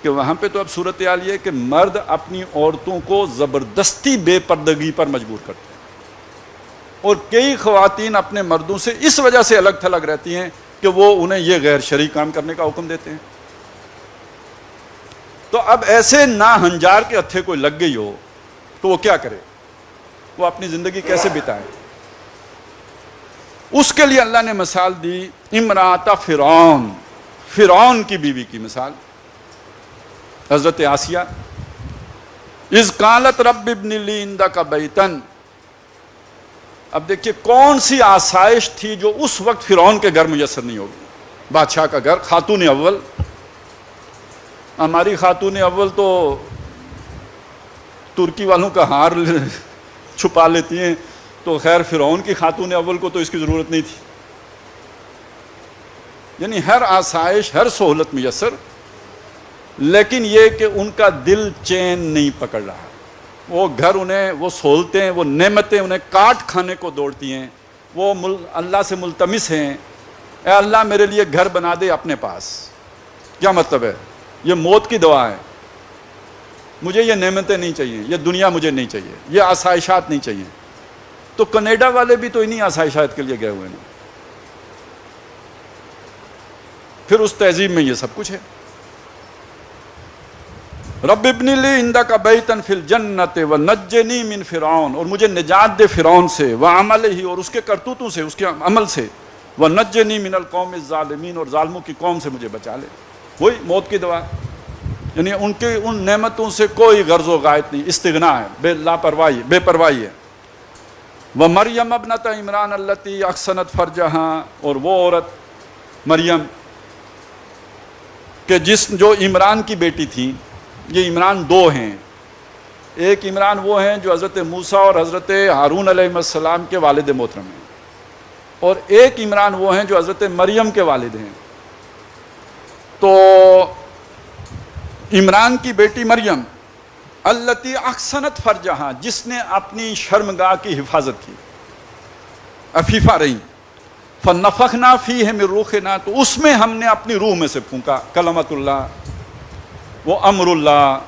کہ وہاں پہ تو اب صورتحال یہ ہے کہ مرد اپنی عورتوں کو زبردستی بے پردگی پر مجبور کرتے ہیں، اور کئی خواتین اپنے مردوں سے اس وجہ سے الگ تھلگ رہتی ہیں کہ وہ انہیں یہ غیر شرعی کام کرنے کا حکم دیتے ہیں. تو اب ایسے ناہنجار کے ہتھے کوئی لگ گئی ہو تو وہ کیا کرے؟ وہ اپنی زندگی کیسے بتائے؟ اس کے لیے اللہ نے مثال دی امرأۃ فرعون، فرعون کی بیوی کی مثال. حضرت آسیہ، اذ قالت رب ابن لی عندک بیتن. اب دیکھیے کون سی آسائش تھی جو اس وقت فرعون کے گھر میسر نہیں ہوگی. بادشاہ کا گھر، خاتون اول. ہماری خاتون اول تو ترکی والوں کا ہار چھپا لیتی ہیں، تو خیر فرعون کی خاتون اول کو تو اس کی ضرورت نہیں تھی. یعنی ہر آسائش، ہر سہولت میسر، لیکن یہ کہ ان کا دل چین نہیں پکڑ رہا. وہ گھر انہیں، وہ سہولتیں، وہ نعمتیں انہیں کاٹ کھانے کو دوڑتی ہیں. وہ اللہ سے ملتمس ہیں، اے اللہ میرے لیے گھر بنا دے اپنے پاس. کیا مطلب ہے؟ یہ موت کی دعا ہے. مجھے یہ نعمتیں نہیں چاہیے، یہ دنیا مجھے نہیں چاہیے، یہ آسائشات نہیں چاہیے. تو کینیڈا والے بھی تو انہی آسائشات کے لیے گئے ہوئے ہیں. پھر اس تہذیب میں یہ سب کچھ ہے. رب ابن لی عندک بیتن فی الجنت ونجنی من فرعون، اور مجھے نجات دے فرعون سے، وعملہ، اور اس کے کرتوتوں سے، اس کے عمل سے، ونجنی من القوم الظالمین، اور ظالموں کی قوم سے مجھے بچا لے. وہی موت کی دعا. یعنی ان کی ان نعمتوں سے کوئی غرض و غایت نہیں، استغنا ہے، بے پرواہی ہے. ومریم ابنۃ عمران التی احصنت فرجہا، اور وہ عورت مریم کہ جو عمران کی بیٹی تھی. یہ عمران دو ہیں. ایک عمران وہ ہیں جو حضرت موسیٰ اور حضرت ہارون علیہ السلام کے والد محترم ہیں، اور ایک عمران وہ ہیں جو حضرت مریم کے والد ہیں. تو عمران کی بیٹی مریم التی احصنت فرجہا، جس نے اپنی شرمگاہ کی حفاظت کی، عفیفہ رہی. فنفخنا فیہ من روحنا، تو اس میں ہم نے اپنی روح میں سے پھونکا. کلمت اللہ، وہ امر اللہ.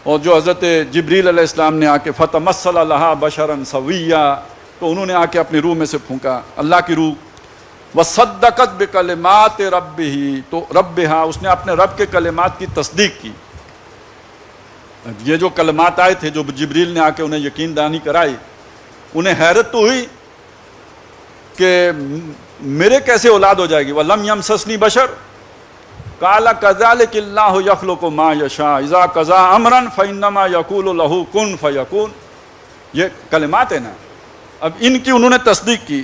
اور جو حضرت جبریل علیہ السلام نے آ کے فتمثل لہا بشرا سویا، تو انہوں نے آ کے اپنی روح میں سے پھونکا اللہ کی روح. وصدقت بکلمات ربہ، تو ربہا، اس نے اپنے رب کے کلمات کی تصدیق کی. یہ جو کلمات آئے تھے جو جبریل نے آ کے انہیں یقین دانی کرائی، انہیں حیرت تو ہوئی کہ میرے کیسے اولاد ہو جائے گی. وَلَمْ يَمْسَسْنِي بَشَرٌ قَالَ كَذَلِكَ اللَّهُ يَخْلُقُ مَا يَشَاءُ إِذَا قَضَىٰ أَمْرًا فَإِنَّمَا يَقُولُ لَهُ كُن فَيَكُونُ. یہ کلمات ہیں نا. اب ان کی انہوں نے تصدیق کی.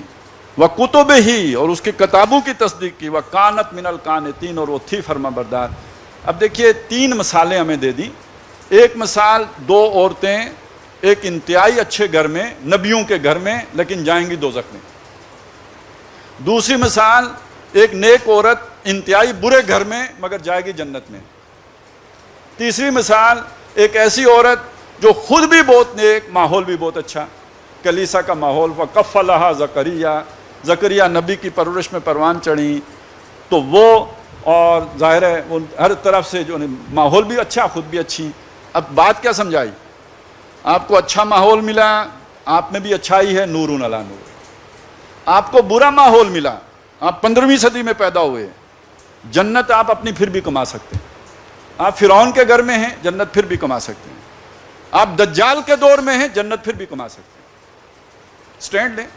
وَكُتُبِهِ، اور اس کی کتابوں کی تصدیق کی. وَكَانَتْ مِنَ الْقَانِتِينَ، اور وہ تھی فرما بردار. اب دیکھیے تین مثالیں ہمیں دے دیں. ایک مثال دو عورتیں ایک انتہائی اچھے گھر میں، نبیوں کے گھر میں، لیکن جائیں گی دوزخ میں. دوسری مثال ایک نیک عورت انتہائی برے گھر میں مگر جائے گی جنت میں. تیسری مثال ایک ایسی عورت جو خود بھی بہت نیک، ماحول بھی بہت اچھا، کلیسا کا ماحول. وَكَفَّلَهَا زکریا، زکریا نبی کی پرورش میں پروان چڑھی. تو وہ اور ظاہر ہے وہ ہر طرف سے جو ماحول بھی اچھا، خود بھی اچھی. اب بات کیا سمجھائی؟ آپ کو اچھا ماحول ملا، آپ میں بھی اچھائی ہے، نور علی نور. آپ کو برا ماحول ملا، آپ 15ویں صدی میں پیدا ہوئے، جنت آپ اپنی پھر بھی کما سکتے ہیں. آپ فرعون کے گھر میں ہیں، جنت پھر بھی کما سکتے ہیں. آپ دجال کے دور میں ہیں، جنت پھر بھی کما سکتے ہیں. سٹینڈ لیں،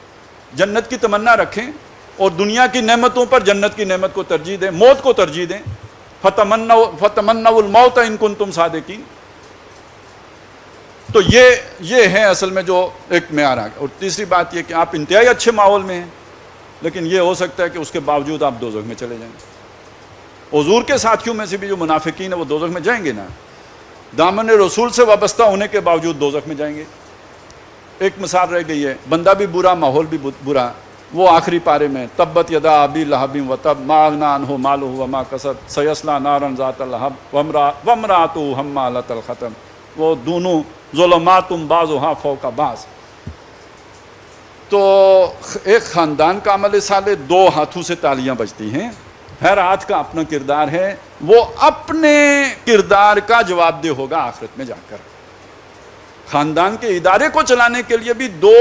جنت کی تمنا رکھیں اور دنیا کی نعمتوں پر جنت کی نعمت کو ترجیح دیں، موت کو ترجیح دیں. فتمنوا الموت ان کنتم صادقین. تو یہ ہے اصل میں جو ایک معیار ہے. اور تیسری بات یہ کہ آپ انتہائی اچھے ماحول میں ہیں، لیکن یہ ہو سکتا ہے کہ اس کے باوجود آپ دوزخ میں چلے جائیں. حضور کے ساتھیوں میں سے بھی جو منافقین ہیں وہ دوزخ میں جائیں گے نا، دامن رسول سے وابستہ ہونے کے باوجود دوزخ میں جائیں گے. ایک مثال رہ گئی ہے، بندہ بھی برا، ماحول بھی برا. وہ آخری پارے میں تبت یدا ابی لہب وتب ما اغنی عنہ مالہ وما کسب سیصلی نارا ذات لہب وامرأتہ حمالۃ الحطب. وہ دونوں ظلمات بعضھا فوق بعض. تو ایک خاندان کا عمل صالح، دو ہاتھوں سے تالیاں بجتی ہیں. ہر ہاتھ کا اپنا کردار ہے، وہ اپنے کردار کا جواب دہ ہوگا آخرت میں جا کر. خاندان کے ادارے کو چلانے کے لیے بھی دو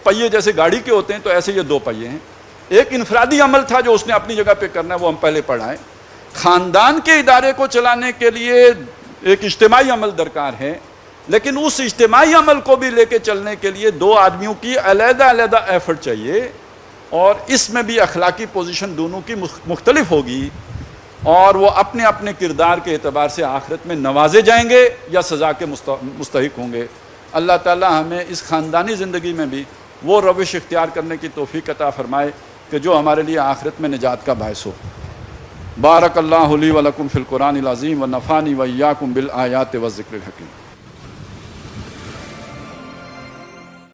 پہیے جیسے گاڑی کے ہوتے ہیں، تو ایسے یہ دو پہیے ہیں. ایک انفرادی عمل تھا جو اس نے اپنی جگہ پہ کرنا ہے، وہ ہم پہلے پڑھائیں. خاندان کے ادارے کو چلانے کے لیے ایک اجتماعی عمل درکار ہے، لیکن اس اجتماعی عمل کو بھی لے کے چلنے کے لیے دو آدمیوں کی علیحدہ علیحدہ ایفرٹ چاہیے، اور اس میں بھی اخلاقی پوزیشن دونوں کی مختلف ہوگی، اور وہ اپنے اپنے کردار کے اعتبار سے آخرت میں نوازے جائیں گے یا سزا کے مستحق ہوں گے. اللہ تعالی ہمیں اس خاندانی زندگی میں بھی وہ روش اختیار کرنے کی توفیق عطا فرمائے کہ جو ہمارے لیے آخرت میں نجات کا باعث ہو. بارک اللہ لی و لکم فی القرآن العظیم و نفعنی و ایاکم بالآیات والذکر الحکیم.